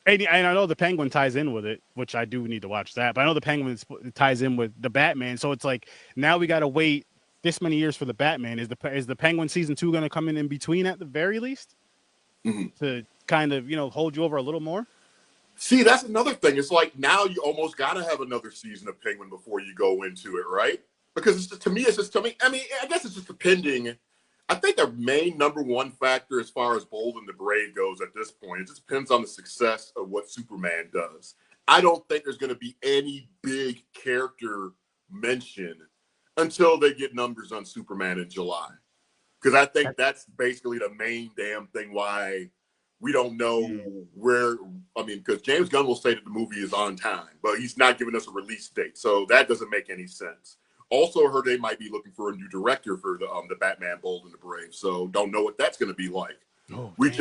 and I know the Penguin ties in with it, which I do need to watch that. But I know the Penguin ties in with the Batman, so it's like now we got to wait this many years for the Batman. Is the Penguin season 2 going to come in between at the very least to kind of hold you over a little more?
See, that's another thing. It's like now you almost got to have another season of Penguin before you go into it, right? Because to me, I mean, I guess it's just depending. I think the main number one factor as far as Bold and the Brave goes at this point, it just depends on the success of what Superman does. I don't think there's going to be any big character mention until they get numbers on Superman in July. Because I think that's basically the main damn thing why we don't know where. I mean, because James Gunn will say that the movie is on time, but he's not giving us a release date, so that doesn't make any sense. Also, heard they might be looking for a new director for the Batman Bold and the Brave, so don't know what that's going to be like.
Oh,
We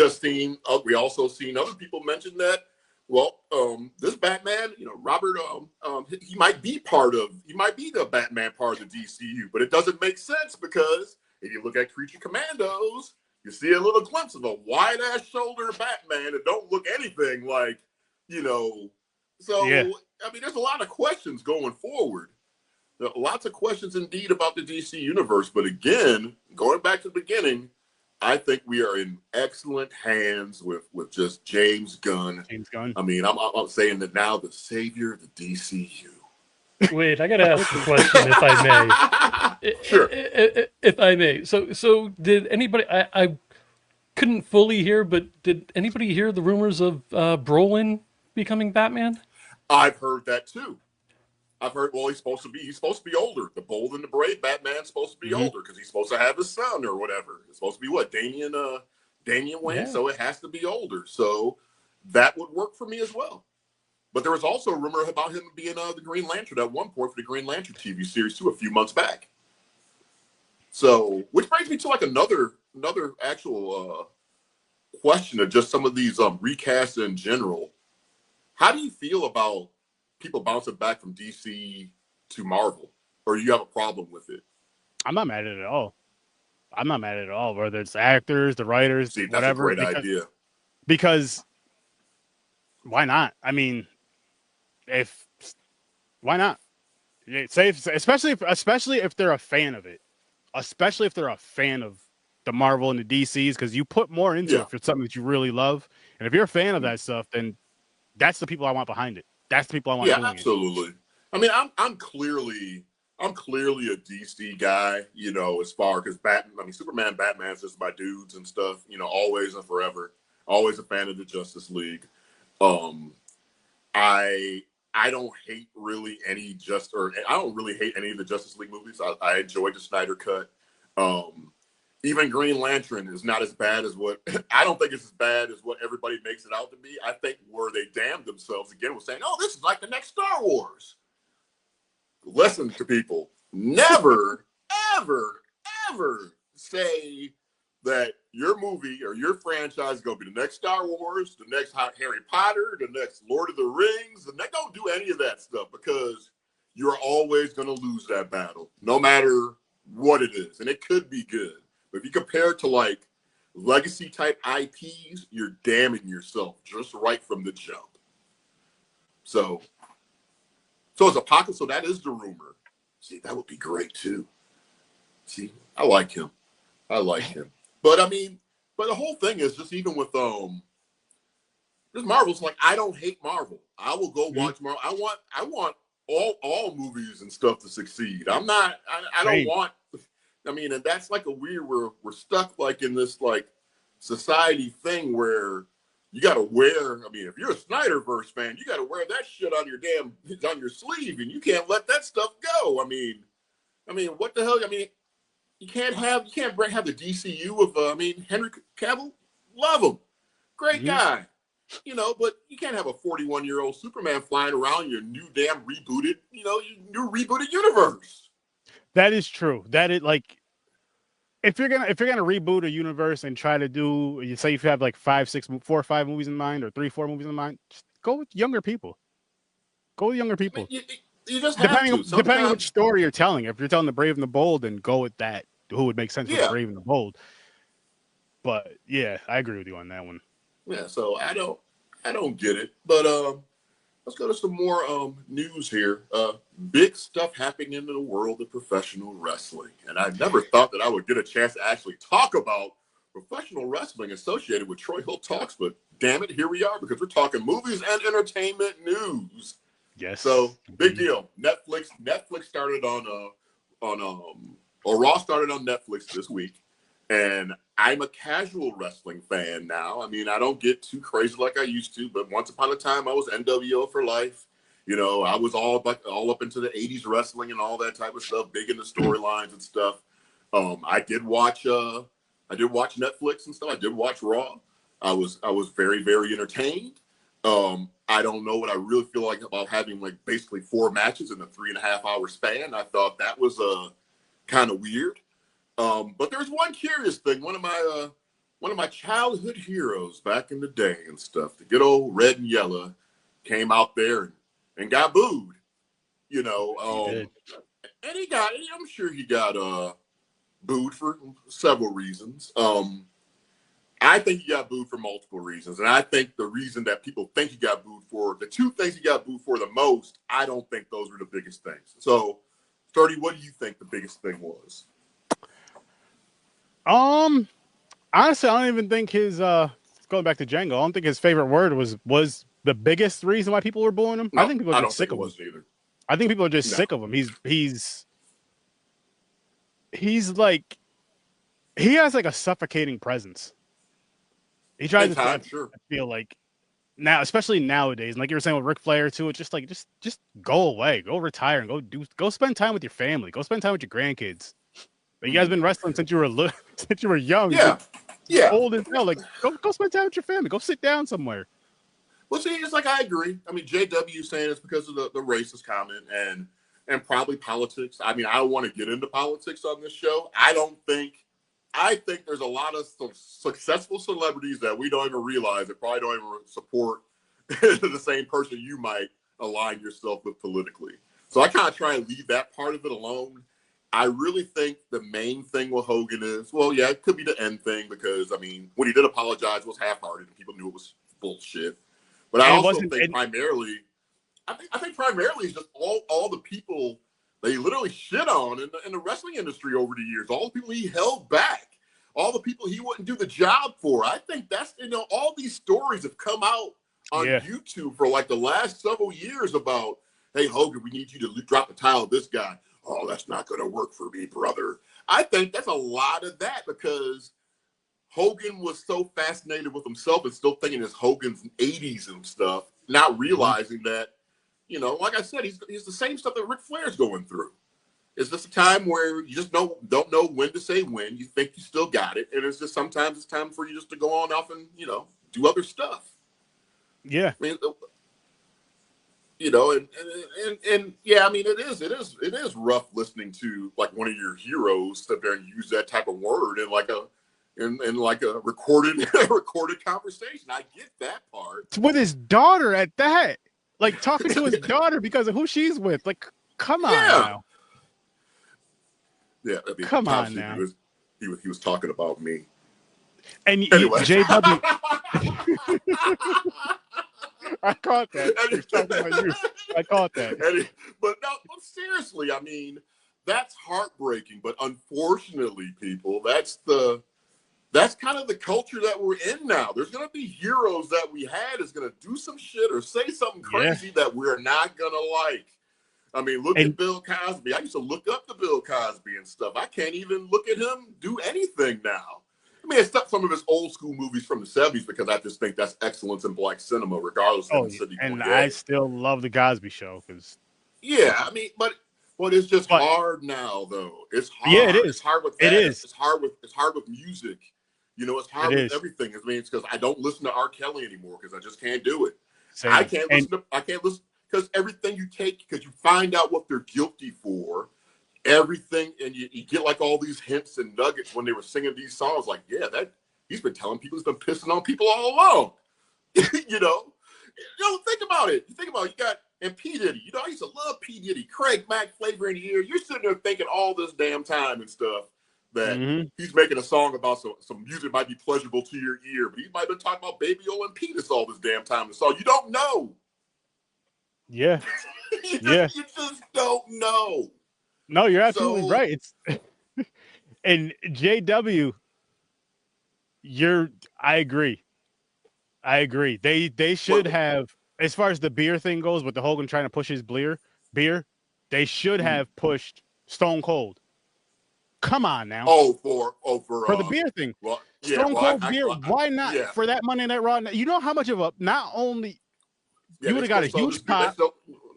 also seen other people mention that. Well, this Batman, Robert, he might be the Batman part of the DCU, but it doesn't make sense because if you look at Creature Commandos, you see a little glimpse of a wide ass shoulder Batman that don't look anything like, So
yeah.
I mean, there's a lot of questions going forward. Lots of questions indeed about the DC universe. But again, going back to the beginning, I think we are in excellent hands with just James Gunn.
James Gunn.
I mean, I'm saying that now the savior of the DCU.
Wait, I gotta ask a question if I may.
Sure.
If I may. So did anybody? I couldn't fully hear, but did anybody hear the rumors of Brolin becoming Batman?
I've heard that too. I've heard, well, he's supposed to be older. The Bold and the Brave Batman's supposed to be older because he's supposed to have his son or whatever. It's supposed to be what, Damian Wayne,
Yeah.
so it has to be older. So that would work for me as well. But there was also a rumor about him being the Green Lantern at one point for the Green Lantern TV series too, a few months back. So, which brings me to like another actual question of just some of these recasts in general. How do you feel about people bouncing back from DC to Marvel, or do you have a problem with it?
I'm not mad at it at all. Whether it's the actors, the writers,
See, that's
whatever.
a great idea.
Because why not? I mean, why not? Especially if they're a fan of it, especially if they're a fan of the Marvel and the DCs, because you put more into it for something that you really love. And if you're a fan of that stuff, then that's the people I want behind it. That's the people I want doing
absolutely. I mean, I'm clearly a DC guy, as far because Superman, Batman's just my dudes and stuff, always and forever. Always a fan of the Justice League. I I don't hate really I don't really hate any of the Justice League movies. I enjoyed the Snyder cut. Even Green Lantern is not as bad as what I don't think it's as bad as what everybody makes it out to be. I think where they damned themselves again was saying, "Oh, this is like the next Star Wars." Listen to people. Never, ever, ever say that your movie or your franchise is going to be the next Star Wars, the next Harry Potter, the next Lord of the Rings. Don't do any of that stuff because you're always going to lose that battle, no matter what it is. And it could be good. But if you compare it to like legacy type IPs, you're damning yourself just right from the jump. So it's Apocalypse. So that is the rumor. See, that would be great too. See, I like him. But I mean, but the whole thing is just even with this Marvel's like I don't hate Marvel. I will go watch Marvel. I want all movies and stuff to succeed. I don't want. I mean, and that's like a weird. We're stuck like in this like society thing where you got to wear. I mean, if you're a Snyderverse fan, you got to wear that shit on your sleeve, and you can't let that stuff go. I mean, what the hell? I mean, you can't have the DCU of Henry Cavill. Love him, great guy, but you can't have a 41-year-old Superman flying around your new damn rebooted, your new rebooted universe.
That is true. That is like, if you're gonna reboot a universe and try to do, you say if you have like 4 or 5 movies in mind, or 3, 4 movies in mind, just go with younger people. Go with younger people.
I mean, you just have to.
Depending on which story you're telling. If you're telling the Brave and the Bold, then go with that. Who would make sense for the Brave and the Bold? But yeah, I agree with you on that one.
Yeah, so I don't get it. But let's go to some more news here. Big stuff happening in the world of professional wrestling. And I never thought that I would get a chance to actually talk about professional wrestling associated with Troy Hill Talks, but damn it, here we are because we're talking movies and entertainment news.
Yes.
So big deal. Netflix started Raw started on Netflix this week. And I'm a casual wrestling fan now. I mean, I don't get too crazy like I used to, but once upon a time I was NWO for life. I was all up into the 80s wrestling and all that type of stuff, big into storylines and stuff. I did watch Netflix and stuff. I did watch Raw. I was very, very entertained. I don't know what I really feel like about having like basically 4 matches in a 3.5-hour span. I thought that was kind of weird. But there's one curious thing. One of my childhood heroes back in the day and stuff, the good old Red and Yellow, came out there and got booed.
He did.
And I'm sure he got booed for several reasons. I think he got booed for multiple reasons. And I think the reason that people think he got booed for, the 2 things he got booed for the most, I don't think those were the biggest things. So, Sturdy, what do you think the biggest thing was?
Honestly, I don't even think his going back to Django, I don't think his favorite word was the biggest reason why people were booing him.
No,
I think people are just sick of him.
Either.
I think people are just sick of him. He's like, he has like a suffocating presence. He tries to feel like now, especially nowadays, and like you were saying with Ric Flair too, it's just like just go away, go retire, and go spend time with your family, go spend time with your grandkids. But you guys been wrestling since you were young.
Yeah.
Old as hell. Like go spend time with your family. Go sit down somewhere.
Well, see, it's like I agree. I mean, JW saying it's because of the racist comment and probably politics. I mean, I don't want to get into politics on this show. I think there's a lot of successful celebrities that we don't even realize that probably don't even support the same person you might align yourself with politically. So I kind of try and leave that part of it alone. I really think the main thing with Hogan is, well, yeah, it could be the end thing because, I mean, when he did apologize, it was half-hearted and people knew it was bullshit. But I also think primarily it's just all the people they literally shit on in the wrestling industry over the years, all the people he held back, all the people he wouldn't do the job for. I think that's, all these stories have come out on YouTube for like the last several years about, hey, Hogan, we need you to drop the title of this guy. Oh, that's not going to work for me, brother. I think that's a lot of that because Hogan was so fascinated with himself and still thinking it's Hogan's 80s and stuff not realizing that, you know, like I said, he's the same stuff that Ric Flair's going through. It's just a time where you just don't know when to say when. You think you still got it, and it's just sometimes it's time for you just to go on off and, you know, do other stuff.
Yeah.
I mean, you know, and yeah, I mean, it is rough listening to like one of your heroes sit there and use that type of word in like a recorded recorded conversation. I get that part.
With his daughter at that, like talking to his daughter because of who she's with. Like, come on now.
Yeah, I mean,
come on now.
He was talking about me.
And
anyway,
JW. I caught that. He was talking about you. I caught that.
But seriously, I mean, that's heartbreaking. But unfortunately, people, that's kind of the culture that we're in now. There's going to be heroes that we had is going to do some shit or say something crazy that we're not going to like. I mean, look at Bill Cosby. I used to look up to Bill Cosby and stuff. I can't even look at him do anything now. I mean, except some of his old school movies from the 70s, because I just think that's excellence in black cinema, regardless of Sidney
and
Poitier.
I still love the Cosby Show because
I mean, but it's just hard now, though. It's hard.
Yeah, it is.
It's hard with that. It's hard with music. You know, it's hard with everything. I mean, it's because I don't listen to R. Kelly anymore because I just can't do it. Same. I can't listen because everything you take, because you find out what they're guilty for. Everything, and you get like all these hints and nuggets when they were singing these songs. Like, yeah, that he's been telling people, he's been pissing on people all along. you know, think about it. You got and P Diddy. You know, I used to love P Diddy, Craig Mack, Flavor in the Ear. You're sitting there thinking all this damn time and stuff that he's making a song about some music might be pleasurable to your ear, but he might have been talking about Baby O and Penis all this damn time. So you don't know.
Yeah,
you just don't know.
No, you're absolutely right. It's and JW. I agree. They should have, as far as the beer thing goes, with the Hogan trying to push his beer, they should have pushed Stone Cold. Come on now.
For
the beer thing.
Well,
Stone Cold beer. Why not for that Monday Night Raw? You know how much of a not only you would have got a huge pop.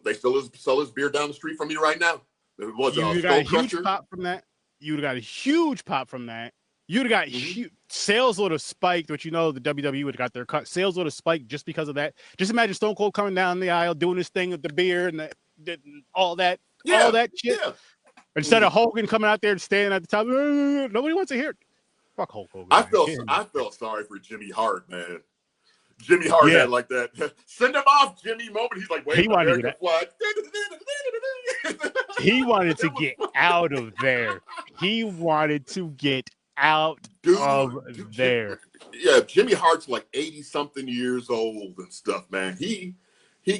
They still sell his beer down the street from you right now.
You got a huge pop from that. You would have got a huge pop from that. You'd have got huge sales would have spiked, which you know the WWE would have got their cut. Sales would have spiked just because of that. Just imagine Stone Cold coming down the aisle doing his thing with the beer and all that shit. Yeah. Instead of Hogan coming out there and standing at the top, nobody wants to hear it. Fuck Hulk Hogan.
I felt sorry for Jimmy Hart, man. Jimmy Hart had like that. Send him off, Jimmy moment. He's like, wait, he wanted to flag.
He wanted to get out of there. He wanted to get out of there.
Yeah, Jimmy Hart's like 80-something years old and stuff, man. He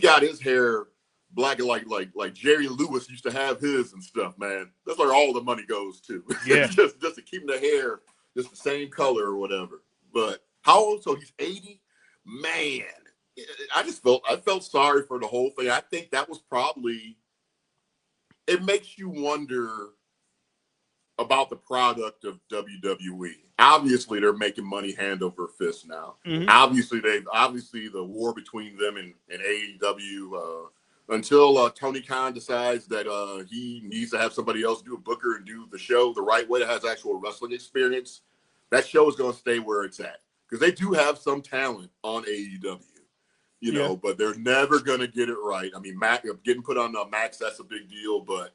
got his hair black like Jerry Lewis used to have his and stuff, man. That's where all the money goes to.
Yeah.
just to keep the hair just the same color or whatever. But how old? So he's 80? Man, I felt sorry for the whole thing. I think that was probably, it makes you wonder about the product of WWE. Obviously, they're making money hand over fist now. Obviously, the war between them and AEW, until Tony Khan decides that he needs to have somebody else do a booker and do the show the right way that has actual wrestling experience, that show is going to stay where it's at. Because they do have some talent on AEW, you know, but they're never going to get it right. I mean, getting put on Max, that's a big deal, but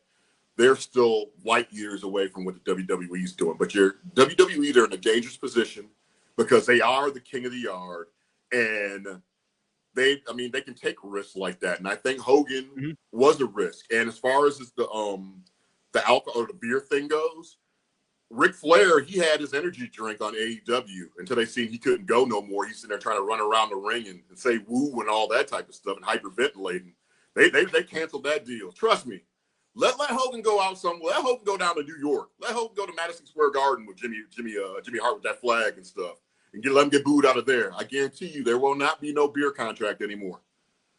they're still light years away from what the WWE is doing. But WWE, they're in a dangerous position because they are the king of the yard, and they can take risks like that. And I think Hogan was a risk. And as far as the alcohol or the beer thing goes, Ric Flair, he had his energy drink on AEW until they seen he couldn't go no more. He's sitting there trying to run around the ring and say woo and all that type of stuff and hyperventilating. They canceled that deal. Trust me. Let Hogan go out somewhere. Let Hogan go down to New York. Let Hogan go to Madison Square Garden with Jimmy Hart with that flag and stuff, and let him get booed out of there. I guarantee you, there will not be no beer contract anymore.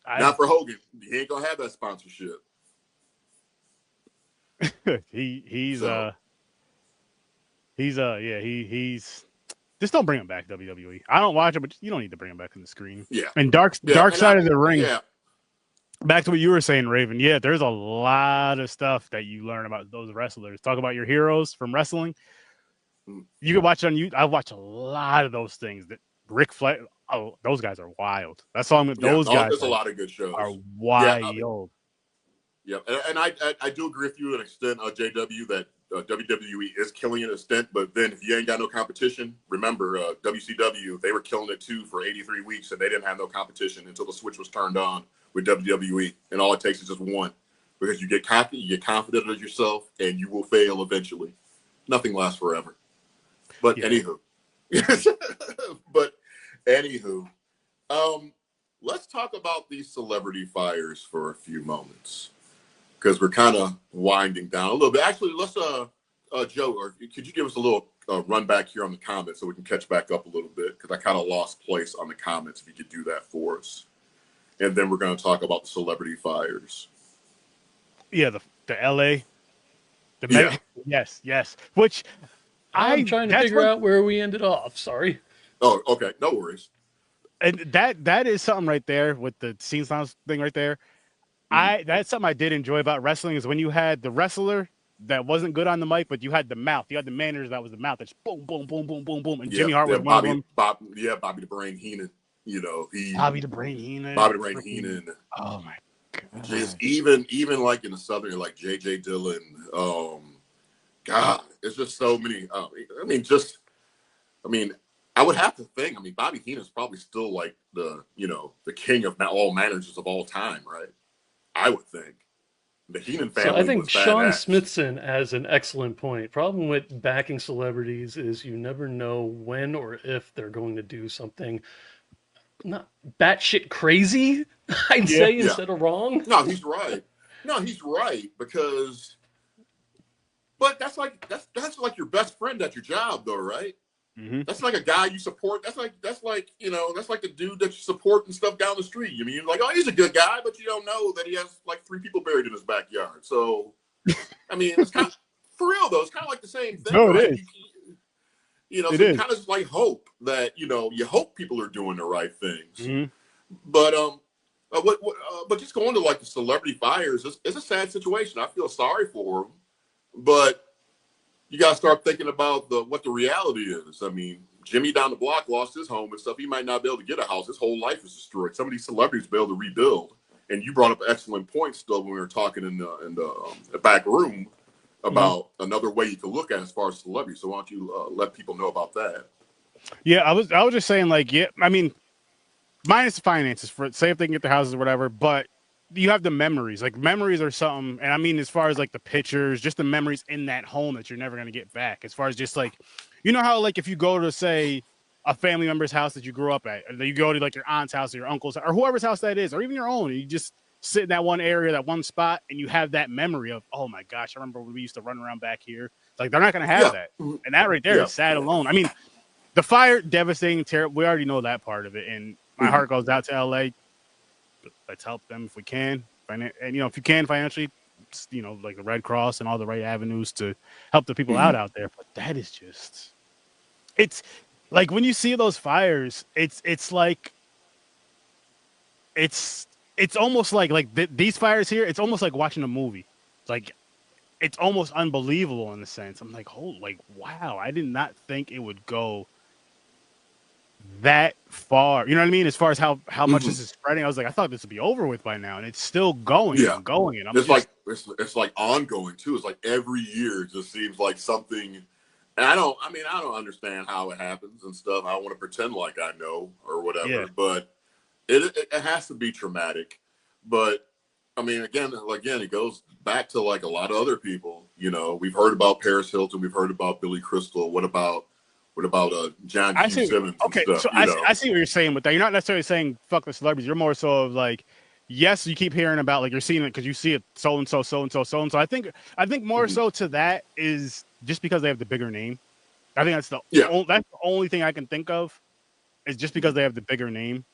Not for Hogan. He ain't gonna have that sponsorship.
He's Just don't bring him back, WWE. I don't watch it, but you don't need to bring him back on the screen.
Yeah,
And
yeah,
Dark
and
Side of the Ring.
yeah,
Back to what you were saying, Raven. Yeah, there's a lot of stuff that you learn about those wrestlers. Talk about your heroes from wrestling. You can watch it on YouTube. I watch a lot of those things. That Ric Flair. Oh, those guys are wild. That's all.
yeah.
Those guys
There's a lot of good
are
shows. Yeah,
wild.
yeah, and I do agree with you to an extent, JW, that WWE is killing it an extent. But then if you ain't got no competition, remember WCW, they were killing it too for 83 weeks, and they didn't have no competition until the switch was turned on with WWE, and all it takes is just one, because you get confident, you get confident of yourself, and you will fail eventually. Nothing lasts forever. But
Yeah.
anywho, but anywho, let's talk about these celebrity fires for a few moments, because we're kind of winding down a little bit. Actually, let's Joe, or could you give us a little run back here on the comments so we can catch back up a little bit, because I kind of lost place on the comments. If you could do that for us, and then we're going to talk about the celebrity fires.
Yeah, the LA.
Yeah.
Yes. Which
I'm trying to figure out where we ended off. Sorry.
Oh, okay. No worries.
And that is something right there with the scene sounds thing right there. That's something I did enjoy about wrestling, is when you had the wrestler that wasn't good on the mic, but you had the mouth. You had the manager that was the mouth. That's boom, boom, boom, boom, boom, boom. And Jimmy Hart was one of them.
Bobby the Brain Heenan. You know,
Bobby the Brain Heenan. Oh my god.
Just even like in the Southern, like J.J. Dillon. God, it's just so many. I would have to think. I mean, Bobby Heenan's probably still like the king of all managers of all time, right? I would think. The Heenan family.
So I think
was
Sean
badass.
Smithson has an excellent point. Problem with backing celebrities is you never know when or if they're going to do something not batshit crazy, I'd say, instead of wrong.
No, he's right. Because, but that's like your best friend at your job, though, right?
Mm-hmm.
That's like a guy you support. That's like the dude that you support and stuff down the street. I mean, you're like, oh, he's a good guy, but you don't know that he has like 3 people buried in his backyard. So, I mean, it's kind of, for real though. It's kind of like the same thing.
No,
right?
it is.
You kind of just like hope that you hope people are doing the right things.
Mm-hmm.
But but just going to like the celebrity fires, it's a sad situation. I feel sorry for them, but you got to start thinking about what the reality is. I mean, Jimmy down the block lost his home and stuff. He might not be able to get a house. His whole life is destroyed. Some of these celebrities be able to rebuild. And you brought up excellent points still when we were talking in the back room about another way you can look at it as far as celebrities. So why don't you let people know about that?
Yeah, I was just saying, like, yeah, I mean, minus the finances, for say if they can get the houses or whatever, but you have the memories. Like, memories are something, and I mean, as far as like the pictures, just the memories in that home that you're never gonna get back. As far as just like, you know how like if you go to say a family member's house that you grew up at, or you go to like your aunt's house or your uncle's or whoever's house that is, or even your own, and you just sit in that one area, that one spot, and you have that memory of, oh my gosh, I remember when we used to run around back here. Like, they're not gonna have that, and that right there is sad alone. I mean, the fire, devastating, terrible. We already know that part of it, and my heart goes out to LA. Let's help them if we can, and if you can financially, like the Red Cross and all the right avenues to help the people out there. But that is just, it's like when you see those fires, it's like it's almost like these fires here. It's almost like watching a movie. Like, it's almost unbelievable in a sense. I'm like, wow, I did not think it would go that far. You know what I mean? As far as how much this is spreading, I was like, I thought this would be over with by now, and it's still going and going. And
it's like ongoing too. It's like every year it just seems like something. And I don't understand how it happens and stuff. I don't want to pretend like I know or whatever, but it has to be traumatic. But I mean, again, it goes back to like a lot of other people. We've heard about Paris Hilton, we've heard about Billy Crystal. What about John Q. Simmons?
Okay,
and stuff,
so I see what you're saying with that. You're not necessarily saying fuck the celebrities. You're more so of like, yes, you keep hearing about, like, you're seeing it because you see it so and so. I think more so to that is just because they have the bigger name. I think that's the only thing I can think of is just because they have the bigger name.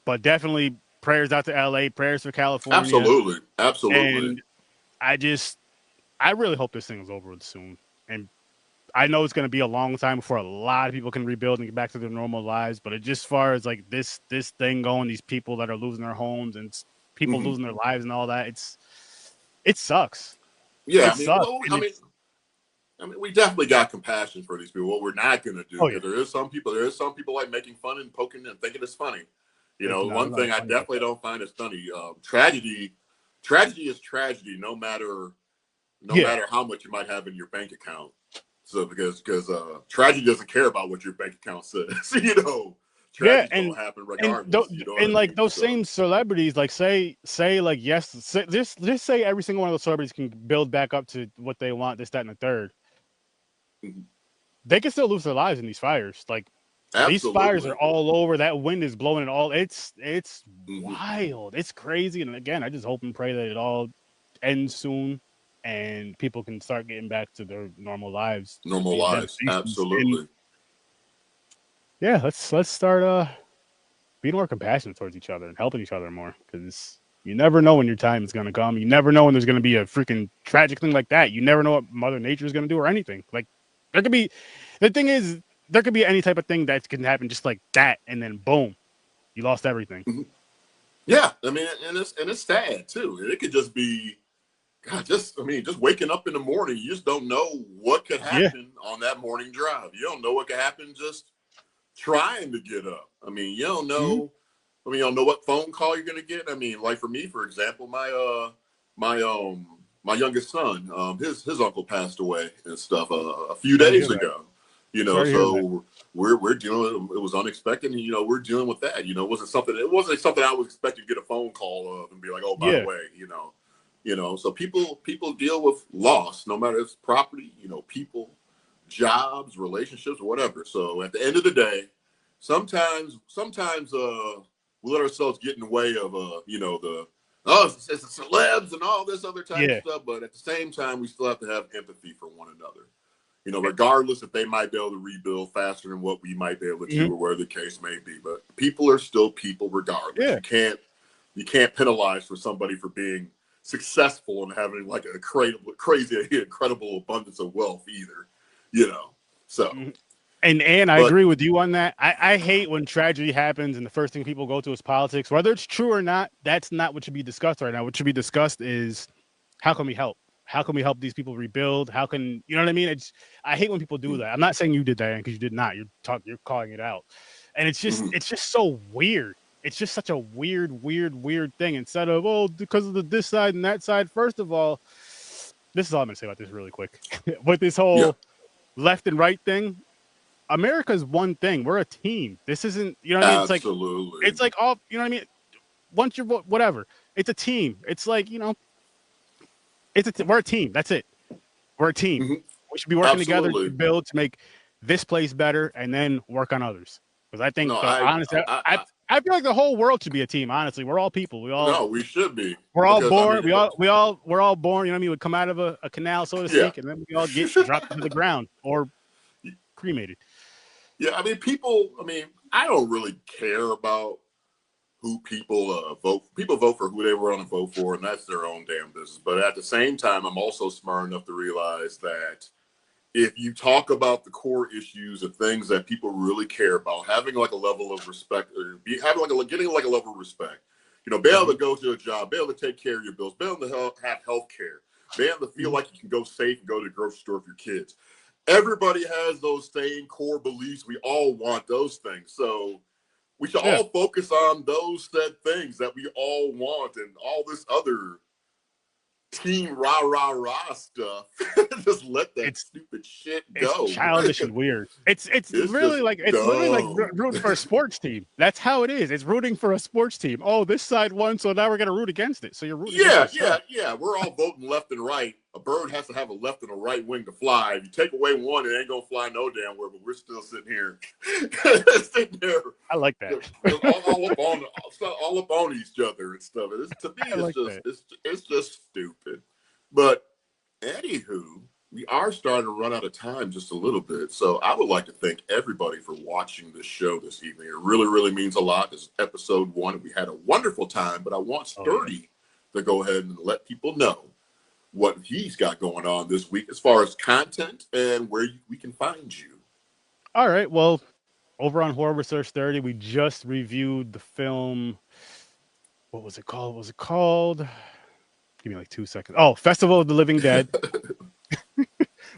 But definitely prayers out to LA, prayers for California.
Absolutely.
And I really hope this thing is over with soon. And I know it's going to be a long time before a lot of people can rebuild and get back to their normal lives. But it just far as like this thing going, these people that are losing their homes and people losing their lives and all that, it sucks.
Yeah,
It sucks.
I mean, we definitely got compassion for these people. What we're not going to do,
Oh yeah,
because there is some people like making fun and poking and thinking it's funny. You
it's
know,
not,
one
I'm not
thing I
funny about
definitely
that.
don't find is funny. Tragedy is tragedy, no
Yeah,
matter how much you might have in your bank account. So because tragedy doesn't care about what your bank account says. You know,
yeah,
tragedy's gonna happen
and
regardless. You know what I
and like
mean?
those
So
same celebrities, like say like yes, just say every single one of those celebrities can build back up to what they want, this, that, and the third.
mhm.
They can still lose their lives in these fires. Like these fires are
Absolutely.
all over. That wind is blowing it all. It's
Hmm.
wild. It's crazy. And again, I just hope and pray that it all ends soon and people can start getting back to their normal lives.
Normal
These
lives.
devastations. And
Absolutely.
yeah, let's start being more compassionate towards each other and helping each other more, because you never know when your time is gonna come. You never know when there's gonna be a freaking tragic thing like that. You never know what Mother Nature is gonna do or anything. Like there could be the thing is there could be any type of thing that can happen just like that, and then boom, you lost everything.
Mhm. Yeah, I mean, and it's sad too. It could just be, God, just waking up in the morning. You just don't know what could
Yeah.
happen on that morning drive. You don't know what could happen just trying to get up. I mean, you don't
Hmm.
know. I mean, you don't know what phone call you're gonna get. I mean, like for me, for example, my my youngest son, his uncle passed away and stuff a few
Sorry to hear
days
that.
ago. You know,
Sorry to hear that.
so we're dealing. It was unexpected, and you know, we're dealing with that. You know, it wasn't something I was expecting to get a phone call of and be like, oh, by the
Yeah.
way, you know. So people deal with loss, no matter if it's property, you know, people, jobs, relationships, or whatever. So at the end of the day, sometimes we let ourselves get in the way of you know, it's the celebs and all this other type of
Yeah.
stuff, but at the same time we still have to have empathy for one another, you know, regardless if they might be able to rebuild faster than what we might be able to,
Hmm.
or whatever the case may be. But people are still people regardless.
Yeah.
You can't penalize for somebody for being successful and having like a crazy incredible abundance of wealth either, you know. So
Mhm. And I
but
agree with you on that. I hate when tragedy happens and the first thing people go to is politics. Whether it's true or not, that's not what should be discussed right now. What should be discussed is how can we help? How can we help these people rebuild? How can you know what I mean? I hate when people do that. I'm not saying you did that because you did not. You're calling it out, and
mhm.
it's just so weird. It's just such a weird thing. Instead of because of the this side and that side. First of all, this is all I'm gonna say about this really quick. With this
Yeah,
whole left and right thing, America's one thing. We're a team. This isn't, you know what I mean?
absolutely.
It's like all, you know what I mean? Once you're whatever, it's a team. It's like, we're a team. That's it. We're a team.
Mhm.
We should be working together to
Absolutely.
build to make this place better and then work on others. Because I think
No,
the honestly, I feel like the whole world should be a team. Honestly, we're all people.
no, we should be,
We're all
because I
born.
mean,
We're all born. You know what I mean? We come out of a canal, so to
yeah,
speak, and then we all get dropped into the ground or cremated.
yeah. I mean, people. I mean, I don't really care about who people vote. People vote for who they want to vote for, and that's their own damn business. But at the same time, I'm also smart enough to realize that if you talk about the core issues of things that people really care about, having like a level of respect, or having like getting like a level of respect, you know, be able
Mhm.
to go to a job, be able to take care of your bills, be able to have health care, be able to feel
Mhm.
like you can go safe and go to the grocery store with your kids. Everybody has those same core beliefs. We all want those things. So we should
Yeah.
all focus on those said things that we all want, and all this other team rah rah rah stuff. Just let that
It's
stupid shit
It's
go.
childish and weird. It's
It's
really
just
like it's literally like
dumb.
rooting for a sports team. That's how it is. It's rooting for a sports team. Oh, this side won, so now we're gonna root against it. So you're rooting against
Yeah,
yourself.
yeah, yeah. We're all voting left and right. A bird has to have a left and a right wing to fly. If you take away one, it ain't gonna fly no damn where. But we're still sitting here, sitting there,
I like that.
all up on each other and stuff. To me,
I like that.
it's just stupid. But anywho, we are starting to run out of time just a little bit. So I would like to thank everybody for watching this show this evening. It really, really means a lot. This is episode 1. We had a wonderful time, but I want
Oh yeah.
Sturdy to go ahead and let people know what he's got going on this week as far as content and where we can find you.
All right. Well, over on Horror Research 30, we just reviewed the film. What was it called? What was it called? Give me like 2 seconds. Oh, Festival of the Living Dead,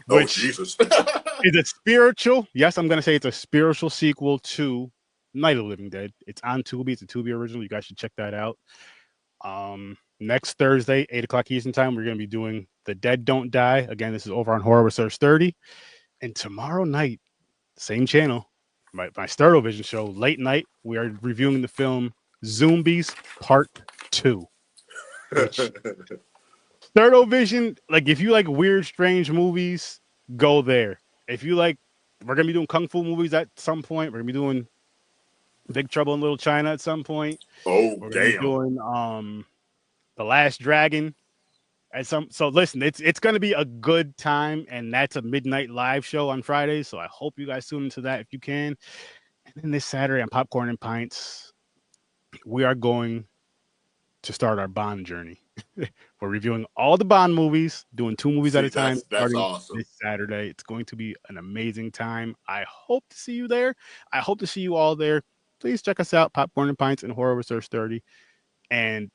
Oh,
which
Jesus.
is a spiritual. Yes, I'm going to say it's a spiritual sequel to Night of the Living Dead. It's on Tubi. It's a Tubi original. You guys should check that out. Next Thursday, 8 o'clock Eastern time, we're going to be doing The Dead Don't Die. Again, this is over on Horror Research 30. And tomorrow night, same channel, my Sturd-O-Vision show, late night, we are reviewing the film Zombies Part 2. Which Sturd-O-Vision, like if you like weird, strange movies, go there. If you like, we're going to be doing Kung Fu movies at some point. We're going to be doing Big Trouble in Little China at some point.
Oh,
We're going to be
damn.
doing The Last Dragon. So listen, it's going to be a good time, and that's a midnight live show on Fridays. So I hope you guys tune into that if you can. And then this Saturday on Popcorn and Pints, we are going to start our Bond journey. We're reviewing all the Bond movies, doing 2 movies at a time.
That's
starting
awesome.
this Saturday. It's going to be an amazing time. I hope to see you there. I hope to see you all there. Please check us out, Popcorn and Pints and Horror Research 30. And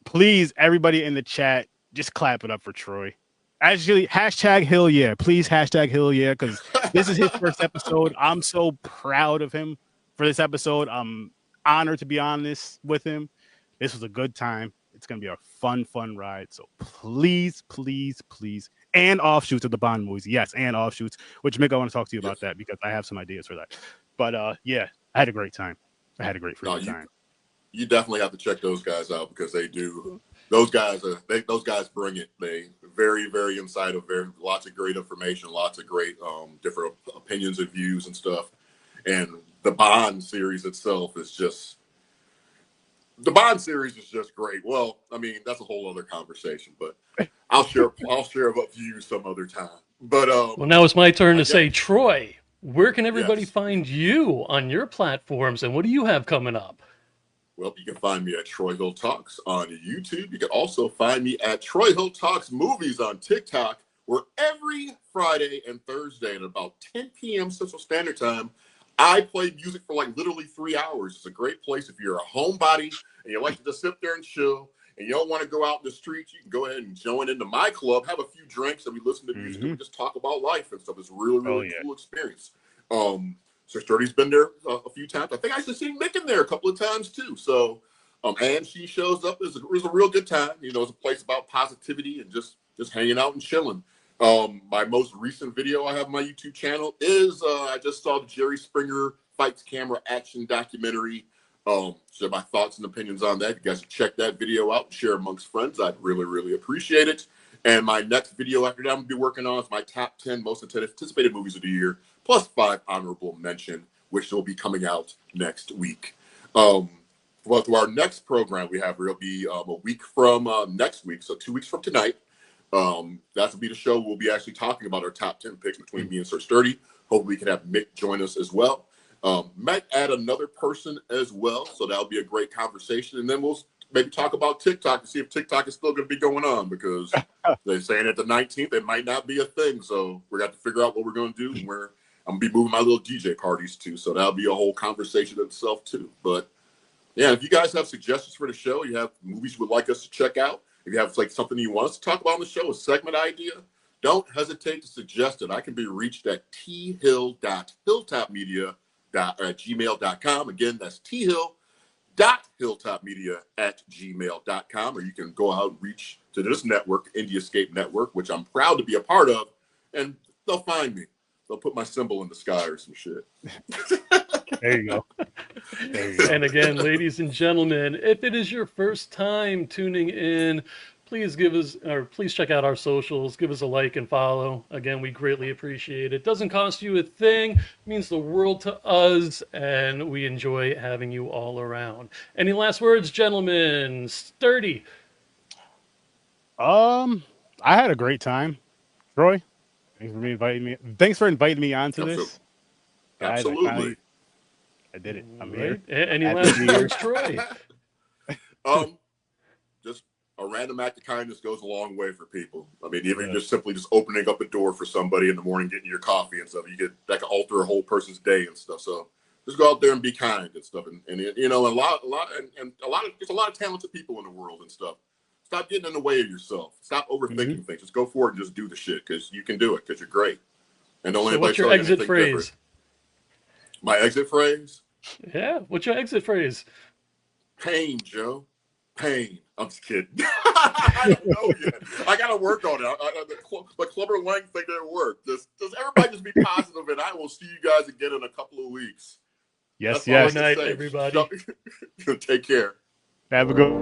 please, everybody in the chat, just clap it up for Troy. Actually, hashtag Hill Yeah. Please hashtag Hill Yeah, because this is his first episode. I'm so proud of him for this episode. I'm honored to be on this with him. This was a good time. It's going to be a fun ride. So please, please, please. And offshoots of the Bond movies. Yes, and offshoots, which Mick, I want to talk to you about that because I have some ideas for that. But yeah, I had a great time. I had a great freaking time.
You definitely have to check those guys out because they do. Those guys bring it. They very, very inside of lots of great information, lots of great different opinions and views and stuff. And the Bond series itself is just great. Well, I mean, that's a whole other conversation, but I'll share about views some other time. But
well, now it's my turn to say, Troy, where can everybody
Yes.
find you on your platforms, and what do you have coming up?
Well, you can find me at Troy Hill Talks on YouTube. You can also find me at Troy Hill Talks Movies on TikTok, where every Friday and Thursday at about 10 p.m. Central Standard Time, I play music for like literally 3 hours. It's a great place if you're a homebody and you like to just sit there and chill and you don't want to go out in the streets. You can go ahead and join into my club, have a few drinks, and we listen to music and we just talk about life and stuff. It's a really cool experience. So Sturdy's been there a few times. I think I actually seen Mick in there a couple of times too. So, and she shows up. It was a real good time. You know, it's a place about positivity and just hanging out and chilling. My most recent video I have on my YouTube channel is I just saw the Jerry Springer Fights Camera Action documentary. Share my thoughts and opinions on that. You guys should check that video out and share amongst friends. I'd really appreciate it. And my next video after that I'm going to be working on is my top 10 most anticipated movies of the year, plus 5 honorable mention, which will be coming out next week. Well, to our next program we have, it'll be a week from next week, so 2 weeks from tonight. That'll be the show. We'll be actually talking about our top 10 picks between me and Sir Sturdy. Hopefully we can have Mick join us as well. Might add another person as well, so that'll be a great conversation. And then we'll maybe talk about TikTok to see if TikTok is still going to be going on, because they're saying at the 19th it might not be a thing. So we're going to figure out what we're going to do and where I'm going to be moving my little DJ parties to. So that'll be a whole conversation itself too. But yeah, if you guys have suggestions for the show, you have movies you would like us to check out, if you have like something you want us to talk about on the show, a segment idea, don't hesitate to suggest it. I can be reached at thill.hilltopmedia@gmail.com. Again, that's thill.hilltopmedia@gmail.com. Or you can go out and reach to this network, Indie Escape Network, which I'm proud to be a part of, and they'll find me. They'll put my symbol in the sky or some shit.
There you go.
And again, ladies and gentlemen, if it is your first time tuning in, please please check out our socials. Give us a like and follow. Again, we greatly appreciate it. Doesn't cost you a thing. It means the world to us, and we enjoy having you all around. Any last words, gentlemen? Sturdy.
I had a great time. Troy, thanks for inviting me onto this.
Absolutely.
I did it. I'm
Right.
here.
Any last words, Troy?
Just a random act of kindness goes a long way for people. I mean, even just simply just opening up a door for somebody in the morning, getting your coffee and stuff, that can alter a whole person's day and stuff. So just go out there and be kind and stuff. And you know, there's a lot of talented people in the world and stuff. Stop getting in the way of yourself. Stop overthinking things. Just go forward and just do the shit because you can do it because you're great. And don't let anybody
what's your
tell you
exit
anything
phrase?
different. My exit phrase?
Yeah, what's your exit phrase?
Pain, Joe. Pain. I'm just kidding. I don't know yet. I got to work on it. The Clubber Lang thing didn't work. Just everybody just be positive, and I will see you guys again in a couple of weeks.
Yes,
Good night, everybody.
Take care.
Have a good